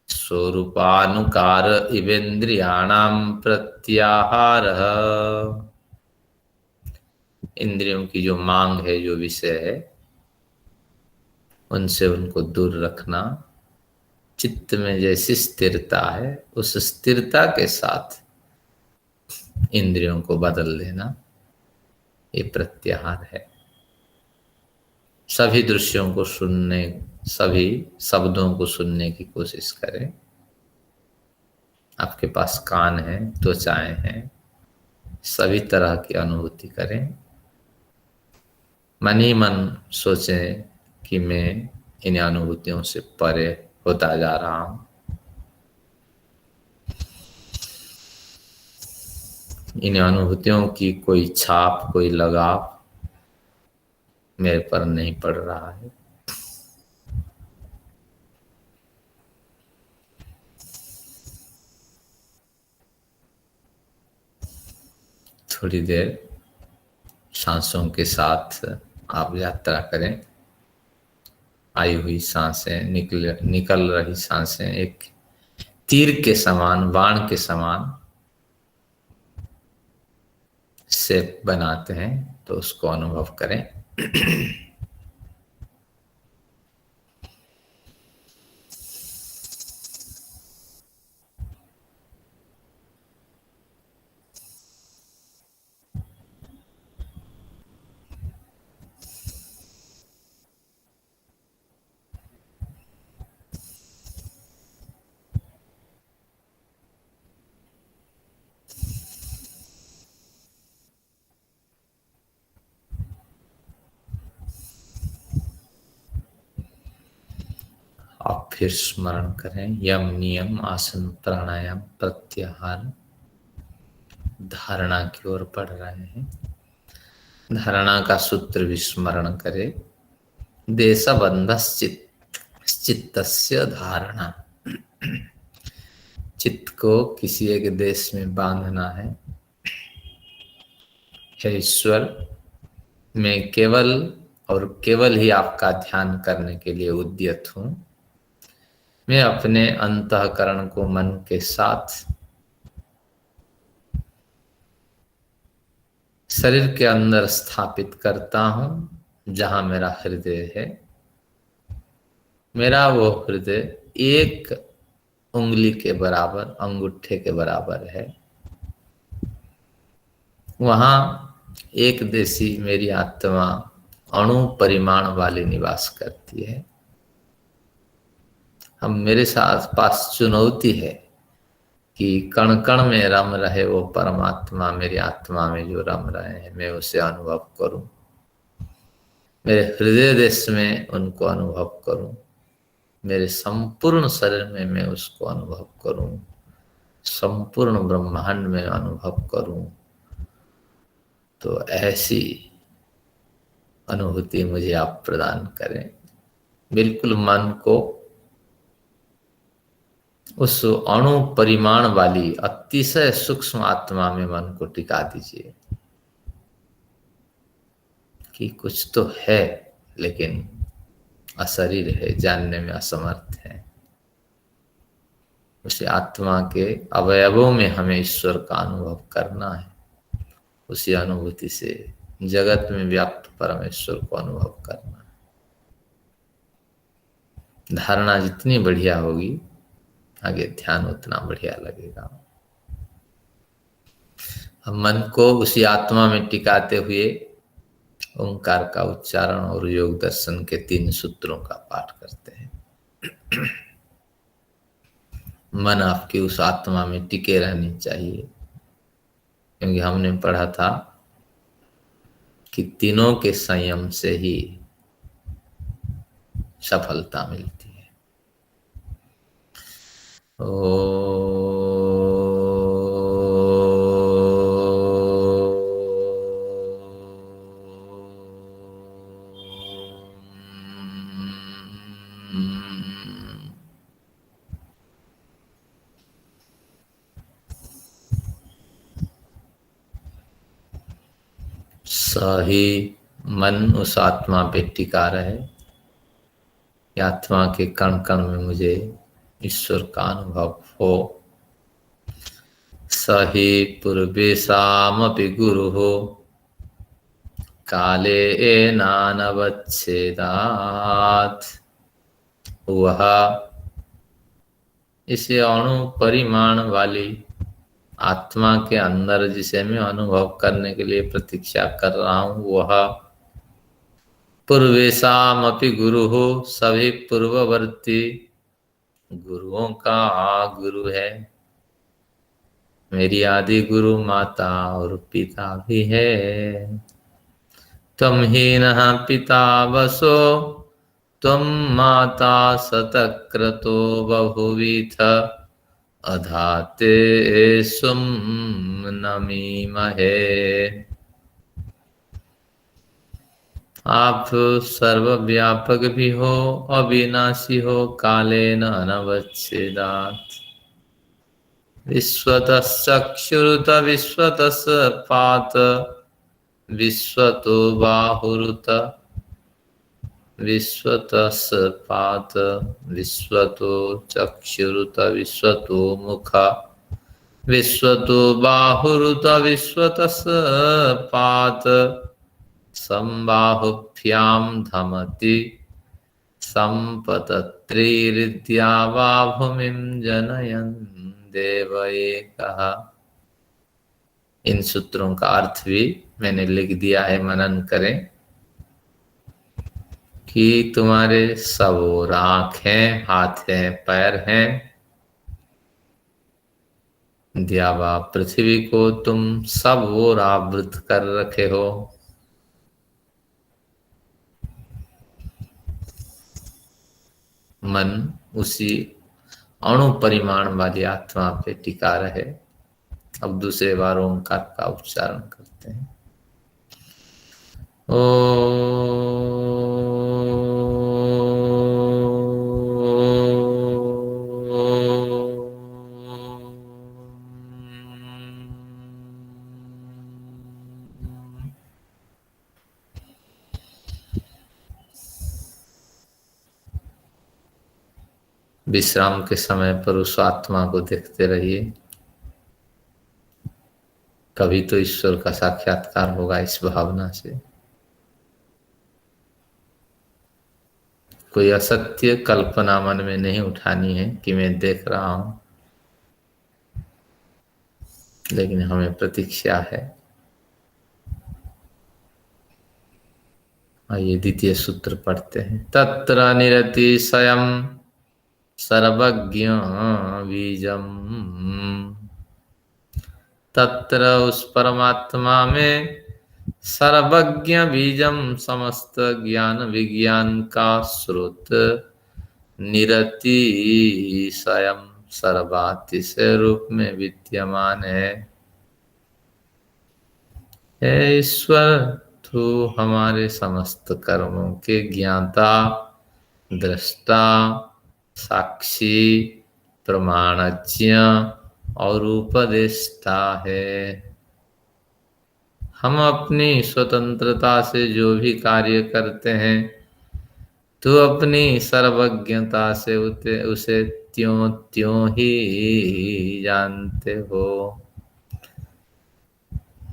स्वरूपानुकार इवेन्द्रियाणाम प्रत्याहारः। इंद्रियों की जो मांग है, जो विषय है, उनसे उनको दूर रखना। चित्त में जैसी स्थिरता है, उस स्थिरता के साथ इंद्रियों को बदल देना, ये प्रत्याहार है। सभी दृश्यों को सुनने, सभी शब्दों को सुनने की कोशिश करें। आपके पास कान है, त्वचाएं हैं, सभी तरह की अनुभूति करें। मन ही मन सोचें कि मैं इन अनुभूतियों से परे होता जा रहा हूं। इन अनुभूतियों की कोई छाप, कोई लगाव मेरे पर नहीं पड़ रहा है। थोड़ी देर सांसों के साथ आप यात्रा करें। आई हुई सांसें, निकल रही सांसें एक तीर के समान, बाण के समान शेप बनाते हैं, तो उसको अनुभव करें। आप फिर स्मरण करें, यम, नियम, आसन, प्राणायाम, प्रत्याहार। धारणा की ओर बढ़ रहे हैं। धारणा का सूत्र विस्मरण करें। देशबंधश्चित्तस्य धारणा। चित्त को किसी एक देश में बांधना है। हे ईश्वर, मैं केवल और केवल ही आपका ध्यान करने के लिए उद्यत हूं। मैं अपने अंतःकरण को मन के साथ शरीर के अंदर स्थापित करता हूं, जहां मेरा हृदय है। मेरा वो हृदय एक उंगली के बराबर, अंगूठे के बराबर है। वहां एक देशी मेरी आत्मा अणु परिमाण वाली निवास करती है। अब मेरे साथ पास चुनौती है कि कण कण में रम रहे वो परमात्मा मेरी आत्मा में जो रम रहे हैं, मैं उसे अनुभव करूं। मेरे हृदय देश में उनको अनुभव करूं। मेरे संपूर्ण शरीर में मैं उसको अनुभव करूं। संपूर्ण ब्रह्मांड में अनुभव करूं। तो ऐसी अनुभूति मुझे आप प्रदान करें। बिल्कुल मन को उस अणु परिमाण वाली अतिशय सूक्ष्म आत्मा में मन को टिका दीजिए कि कुछ तो है, लेकिन अशरीर है, जानने में असमर्थ है। उसी आत्मा के अवयवों में हमें ईश्वर का अनुभव करना है। उसी अनुभूति से जगत में व्याप्त परमेश्वर को अनुभव करना है। धारणा जितनी बढ़िया होगी, आगे ध्यान उतना बढ़िया लगेगा। हम मन को उसी आत्मा में टिकाते हुए ओंकार का उच्चारण और योग दर्शन के 3 सूत्रों का पाठ करते हैं। मन आपकी उस आत्मा में टिके रहनी चाहिए, क्योंकि हमने पढ़ा था कि तीनों के संयम से ही सफलता मिलती है। सही मन उस आत्मा पे टिका रहे, आत्मा के कण कण में मुझे ईश्वर का अनुभव हो। सही पूर्वेशामपि गुरु हो काले नानवच्छेदात्। वह इसे अणु परिमाण वाली आत्मा के अंदर जिसे मैं अनुभव करने के लिए प्रतीक्षा कर रहा हूं, वह पूर्वेशामपि गुरु हो, सभी पूर्ववर्ती गुरुओं का गुरु है। मेरी आदि गुरु माता और पिता भी है। त्वं हीनः पिता वसो त्वं माता शतक्रतो बहुविध अधाते सुम नमीमहे। आप सर्वव्यापक भी हो, अविनाशी हो, कालेन अनवच्छेदात्। विश्वतश्चक्षुरुत विश्वतस् पात विश्वतो बाहुरुत विश्वतस् पात विश्वतो चक्षुरुत विश्वतो मुख विश्वतो बाहुरुत विश्वतस् पात संबाहुभ्यां धमति संपतत्रिहृद्या वा भूमिं जनयन् देव एकः। इन सूत्रों का अर्थ भी मैंने लिख दिया है, मनन करें कि तुम्हारे सब ओर आँख हैं, हाथ हैं, पैर हैं। द्यावा पृथ्वी को तुम सब ओर आवृत कर रखे हो। मन उसी अणु परिमाण वाली आत्मा पे टिका रहे। अब दूसरे बार ओंकार का उच्चारण करते हैं। विश्राम के समय पर उस आत्मा को देखते रहिए, कभी तो ईश्वर का साक्षात्कार होगा इस भावना से। कोई असत्य कल्पना मन में नहीं उठानी है कि मैं देख रहा हूं, लेकिन हमें प्रतीक्षा है। आइए द्वितीय सूत्र पढ़ते हैं। तत्र निरति स्वयं सर्वज्ञ बीजम। तत्र उस परमात्मा में सर्वज्ञ बीजम समस्त ज्ञान विज्ञान का स्रोत निरति स्वयं सर्वातिशय रूप में विद्यमान है। हे ईश्वर, तू हमारे समस्त कर्मों के ज्ञाता, दृष्टा, साक्षी, प्रमाणज्ञ और उपदेष्टा है। हम अपनी स्वतंत्रता से जो भी कार्य करते हैं, तू अपनी सर्वज्ञता से उसे त्यों त्यों ही जानते हो।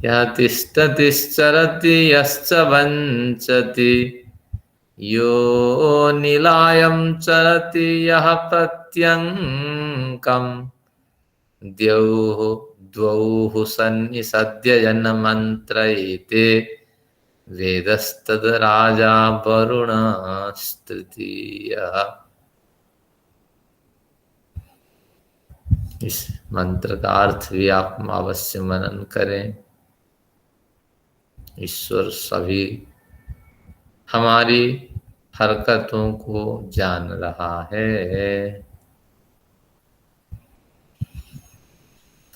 यह तिष्ठतिश्चरति यश्च वंचति यो नीलायं चरति यः प्रत्यंकम् द्वौः सन्निसद्य जन्मन्त्रैते वेदस्तद राजा वरुण तृतीयः। इस मंत्र का अर्थ भी आप अवश्य मनन करें। ईश्वर सभी हमारी हरकतों को जान रहा है।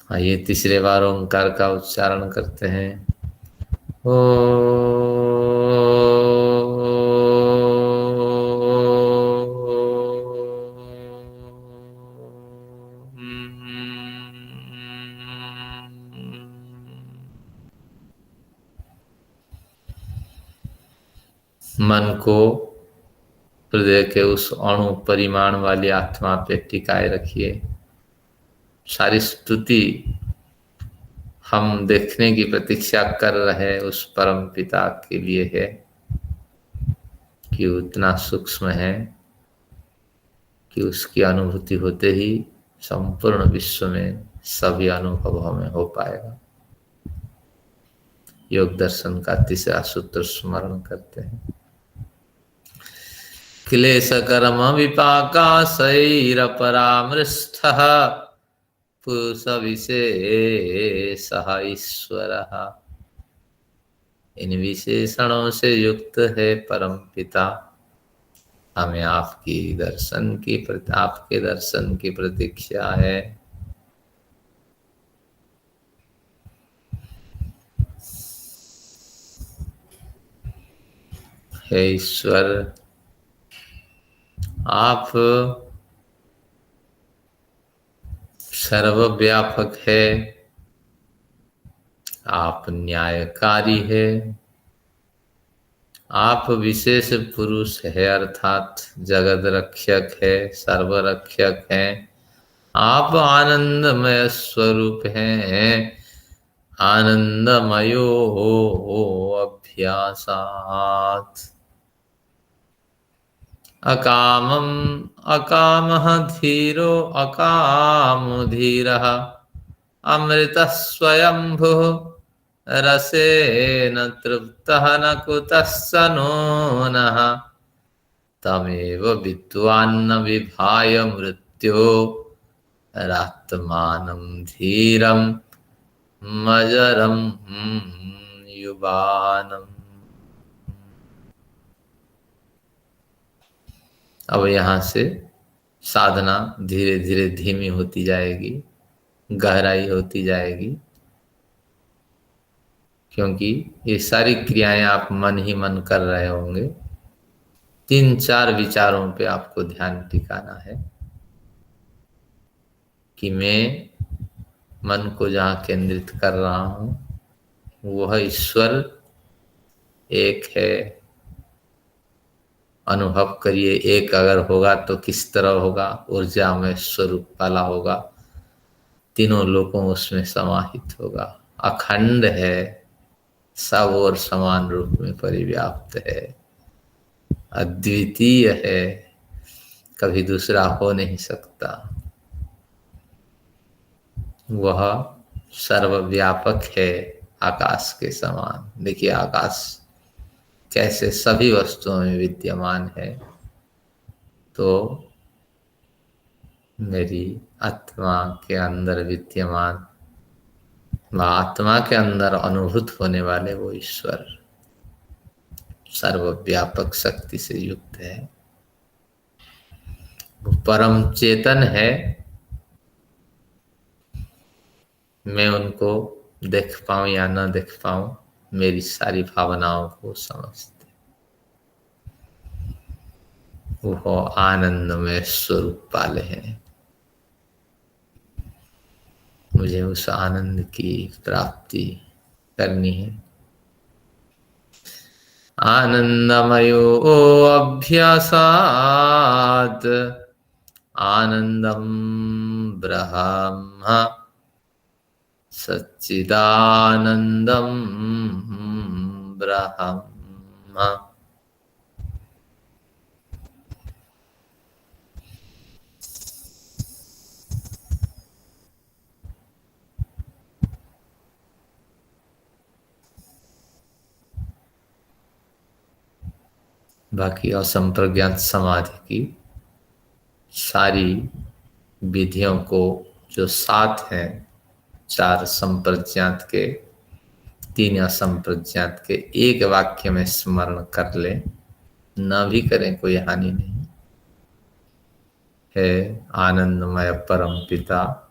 आइए तीसरे बार ओंकार का उच्चारण करते हैं। ओ मन को हृदय के उस अणु परिमाण वाली आत्मा पे टिकाए रखिए। सारी स्तुति हम देखने की प्रतीक्षा कर रहे उस परम पिता के लिए है कि उतना सूक्ष्म है कि उसकी अनुभूति होते ही संपूर्ण विश्व में सभी अनुभव हमें हो पाएगा। योग दर्शन का तीसरा सूत्र स्मरण करते हैं। क्लेश कर्म विपाका सैर परामृष्टः पुरुष विशेषः ईश्वरः। इन विशेषणों से युक्त है परम पिता। हमें आपके दर्शन की प्रतीक्षा है। हे ईश्वर, आप सर्वव्यापक है, आप न्यायकारी है, आप विशेष पुरुष है अर्थात जगत रक्षक है, सर्वरक्षक है। आप आनंदमय स्वरूप हैं। आनंदमयो अभ्यासात् अकामं अकामः धीरो अकामो धीरः अमृतः स्वयंभुः रसेन तृप्तः न कुतश्च नूनः। तमेव विद्वान्न विभाय मृत्यो रात्मानं धीरं मजरं युवानम्। अब यहाँ से साधना धीरे धीरे धीमी होती जाएगी, गहराई होती जाएगी, क्योंकि ये सारी क्रियाएं आप मन ही मन कर रहे होंगे। 3-4 विचारों पे आपको ध्यान टिकाना है कि मैं मन को जहाँ केंद्रित कर रहा हूँ वह ईश्वर एक है। अनुभव करिए, एक अगर होगा तो किस तरह होगा, ऊर्जा में स्वरूप वाला होगा, तीनों लोगों उसमें समाहित होगा, अखंड है, सब और समान रूप में परिव्याप्त है, अद्वितीय है, कभी दूसरा हो नहीं सकता। वह सर्वव्यापक है, आकाश के समान। देखिए आकाश कैसे सभी वस्तुओं में विद्यमान है, तो मेरी आत्मा के अंदर विद्यमान व आत्मा के अंदर अनुभूत होने वाले वो ईश्वर सर्वव्यापक शक्ति से युक्त है। वो परम चेतन है। मैं उनको देख पाऊं या न देख पाऊं, मेरी सारी भावनाओं को समझते। वो आनंदमय स्वरूप वाले हैं। मुझे उस आनंद की प्राप्ति करनी है। आनंदमयो अभ्यासात् आनंदम ब्रह्म सच्चिदानंदम ब्रह्म। बाकी असंप्रज्ञात समाधि की सारी विधियों को जो 7 हैं, 4 संप्रज्ञात के, 3 असंप्रज्ञात के, एक वाक्य में स्मरण कर ले, न भी करें कोई हानि नहीं। है आनंदमय परम पिता,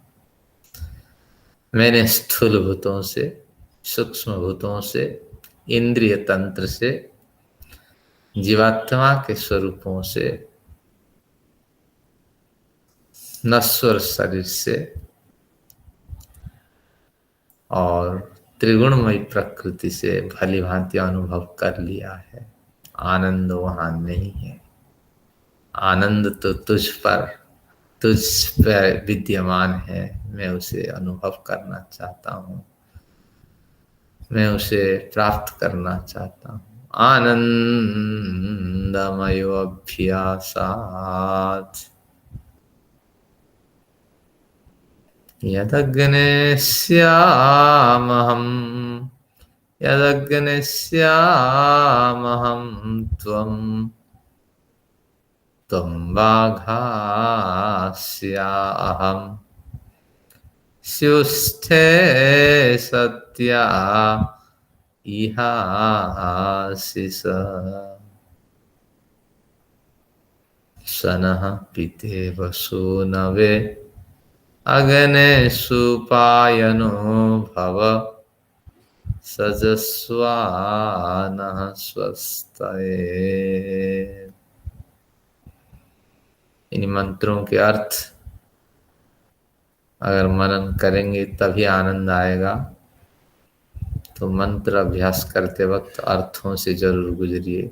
मैंने स्थूल भूतों से, सूक्ष्म भूतों से, इंद्रिय तंत्र से, जीवात्मा के स्वरूपों से, नश्वर शरीर से और त्रिगुणमयी प्रकृति से भली भांति अनुभव कर लिया है। आनंद वहां नहीं है। आनंद तो तुझ पर विद्यमान है। मैं उसे अनुभव करना चाहता हूँ, मैं उसे प्राप्त करना चाहता हूँ। आनंदमयोऽभ्यासात् यदग्निस्यामहं त्वं वाघास्याहं स्युस्थे सत्या इहासि सनः पितेव सूनवे अग्ने सुपायनो भव सजस्वानः स्वस्तये। इन मंत्रों के अर्थ अगर मनन करेंगे तभी आनंद आएगा। तो मंत्र अभ्यास करते वक्त अर्थों से जरूर गुजरिए।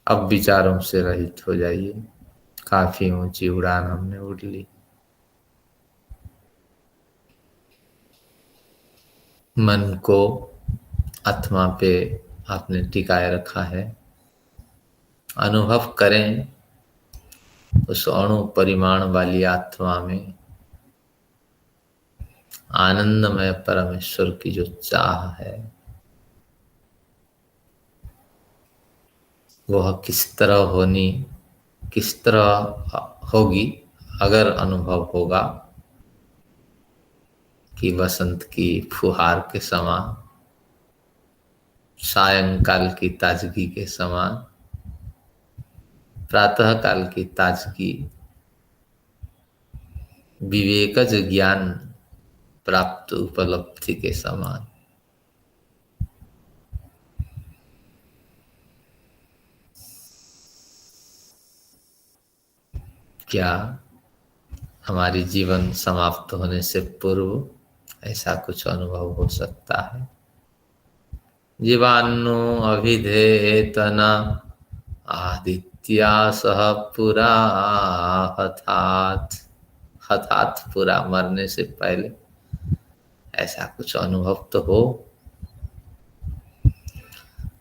अब विचारों से रहित हो जाइए। काफी ऊंची उड़ान हमने उड़ ली। मन को आत्मा पे आपने टिकाए रखा है। अनुभव करें उस अणु परिमाण वाली आत्मा में आनंदमय परमेश्वर की जो चाह है वह किस तरह होगी अगर अनुभव होगा कि वसंत की फुहार के समान, सायंकाल की ताजगी के समान, प्रातः काल की ताजगी, विवेकज ज्ञान प्राप्त उपलब्धि के समान। क्या हमारी जीवन समाप्त होने से पूर्व ऐसा कुछ अनुभव हो सकता है? जीवान्नो अभिधेतना आदित्या सह पुरा हठात पूरा मरने से पहले ऐसा कुछ अनुभव तो हो।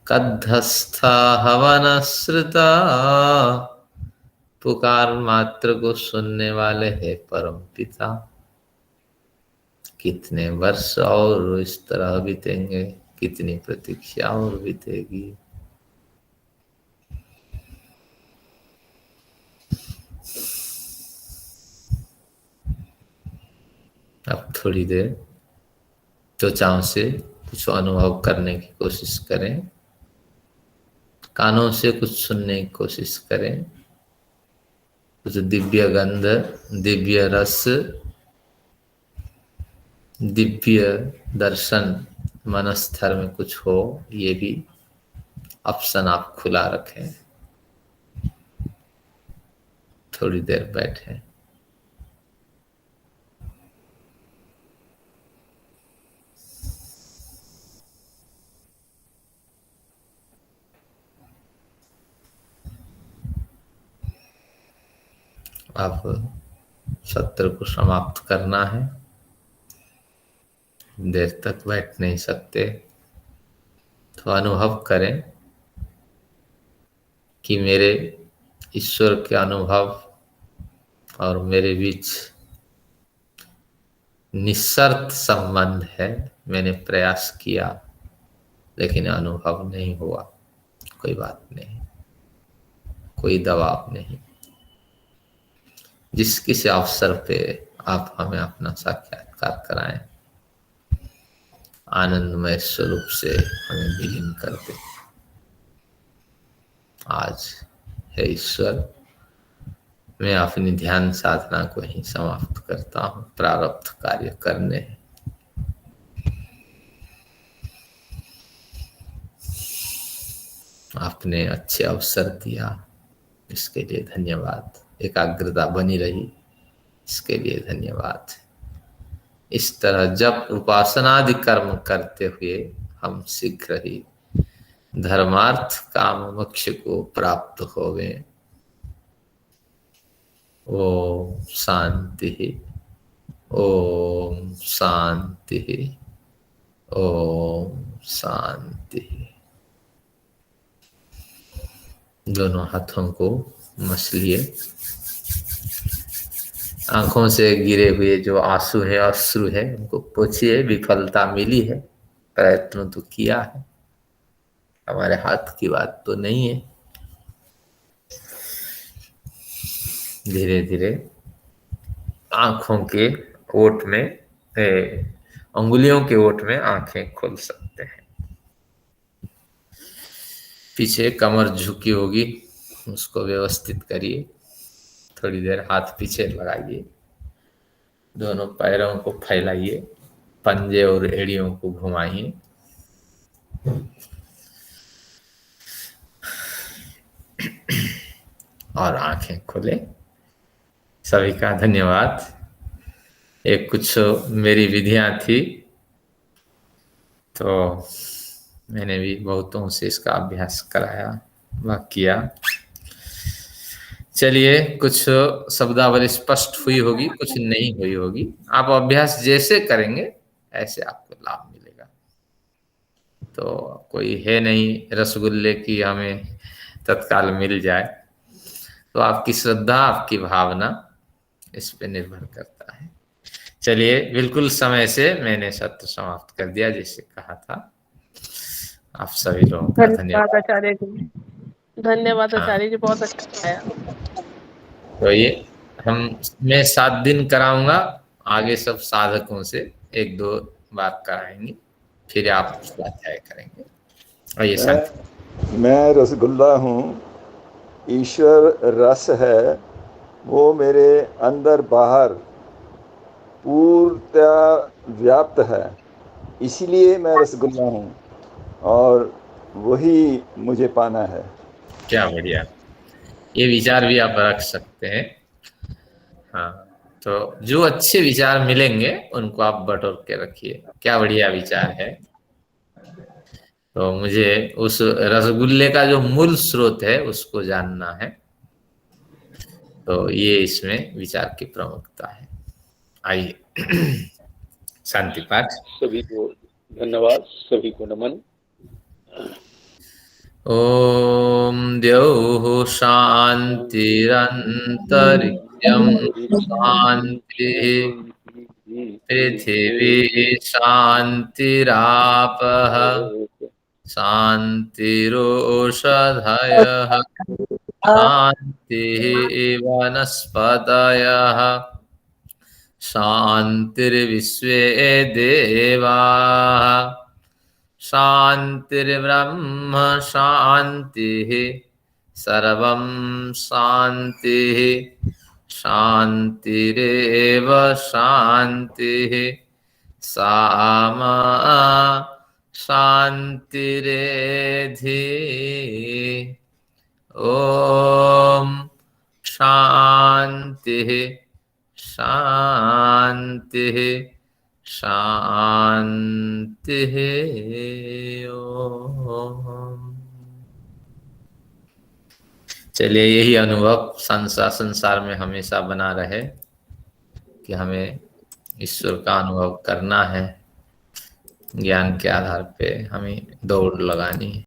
कद्धस्थ हवनश्रुता, पुकार मात्र को सुनने वाले है परम पिता। कितने वर्ष और इस तरह बीतेंगे, कितनी प्रतीक्षा और बीतेगी। अब थोड़ी देर त्वचाओं से कुछ अनुभव करने की कोशिश करें, कानों से कुछ सुनने की कोशिश करें। कुछ दिव्य गंध, दिव्य रस, दिव्य दर्शन मनस्तर में कुछ हो, ये भी ऑप्शन आप खुला रखें। थोड़ी देर बैठें। अब सत्र को समाप्त करना है। देर तक बैठ नहीं सकते तो अनुभव करें कि मेरे ईश्वर के अनुभव और मेरे बीच निस्वार्थ संबंध है। मैंने प्रयास किया लेकिन अनुभव नहीं हुआ। कोई बात नहीं, कोई दबाव नहीं। जिस किसी अवसर पे आप हमें अपना साक्षात्कार कराएं, आनंदमय स्वरूप से हमें विलीन कर दे। आज हे ईश्वर, मैं अपनी ध्यान साधना को ही समाप्त करता हूँ। प्रारब्ध कार्य करने हैं। आपने अच्छे अवसर दिया, इसके लिए धन्यवाद। एकाग्रता बनी रही, इसके लिए धन्यवाद। इस तरह जब उपासनादि कर्म करते हुए हम शीघ्र ही धर्मार्थ काम मोक्ष को प्राप्त होवे। ओम शांति, ओम शांति, ओम शांति। दोनों हाथों को मसलिए। आंखों से गिरे हुए जो आंसू है, अश्रु है, उनको पोछिए। विफलता मिली है, प्रयत्न तो किया है, हमारे हाथ की बात तो नहीं है। धीरे धीरे आंखों के ओट में, अंगुलियों के ओट में आंखें खोल सकते हैं। पीछे कमर झुकी होगी, उसको व्यवस्थित करिए। थोड़ी देर हाथ पीछे लगाइए, दोनों पैरों को फैलाइए, पंजे और एड़ियों को घुमाइए। और आंखें खोले। सभी का धन्यवाद। एक कुछ मेरी विधियां थी, तो मैंने भी बहुतों से इसका अभ्यास कराया व किया। चलिए, कुछ शब्दावली स्पष्ट हुई होगी, कुछ नहीं हुई होगी। आप अभ्यास जैसे करेंगे ऐसे आपको लाभ मिलेगा। तो कोई है नहीं रसगुल्ले की हमें तत्काल मिल जाए, तो आपकी श्रद्धा, आपकी भावना इस पे निर्भर करता है। चलिए, बिल्कुल समय से मैंने सत्र समाप्त कर दिया जैसे कहा था। आप सभी लोगों का धन्यवाद आचार्य जी। धन्यवाद आचार्य जी, बहुत अच्छा आया। तो ये मैं 7 दिन कराऊंगा, आगे सब साधकों से 1-2 बार कराएंगे, फिर आप स्वाध्याय करेंगे। और ये मैं रसगुल्ला हूँ, ईश्वर रस है, वो मेरे अंदर बाहर पूर्णतः व्याप्त है, इसीलिए मैं रसगुल्ला हूँ और वही मुझे पाना है। क्या बढ़िया, ये विचार भी आप रख सकते हैं। हाँ, तो जो अच्छे विचार मिलेंगे उनको आप बटोर के रखिए। क्या बढ़िया विचार है। तो मुझे उस रसगुल्ले का जो मूल स्रोत है उसको जानना है, तो ये इसमें विचार की प्रमुखता है। आइए शांति पाठ। सभी को धन्यवाद, सभी को नमन। ओम द्यौः शान्तिरन्तरिक्षं शान्तिः, पृथिवी शान्तिरापः शान्तिरोषधयः, शान्तिः वनस्पतयः, शान्तिर्विश्वे देवाः, शान्तिर्ब्रह्म शान्तिः, सर्वं शान्तिः, शान्तिरेव शान्तिः, सामा शान्तिरेधि। ओम शान्तिः शान्तिः शान्तिः। ओम। चलिए, यही अनुभव संसार में हमेशा बना रहे कि हमें ईश्वर का अनुभव करना है। ज्ञान के आधार पे हमें दौड़ लगानी है।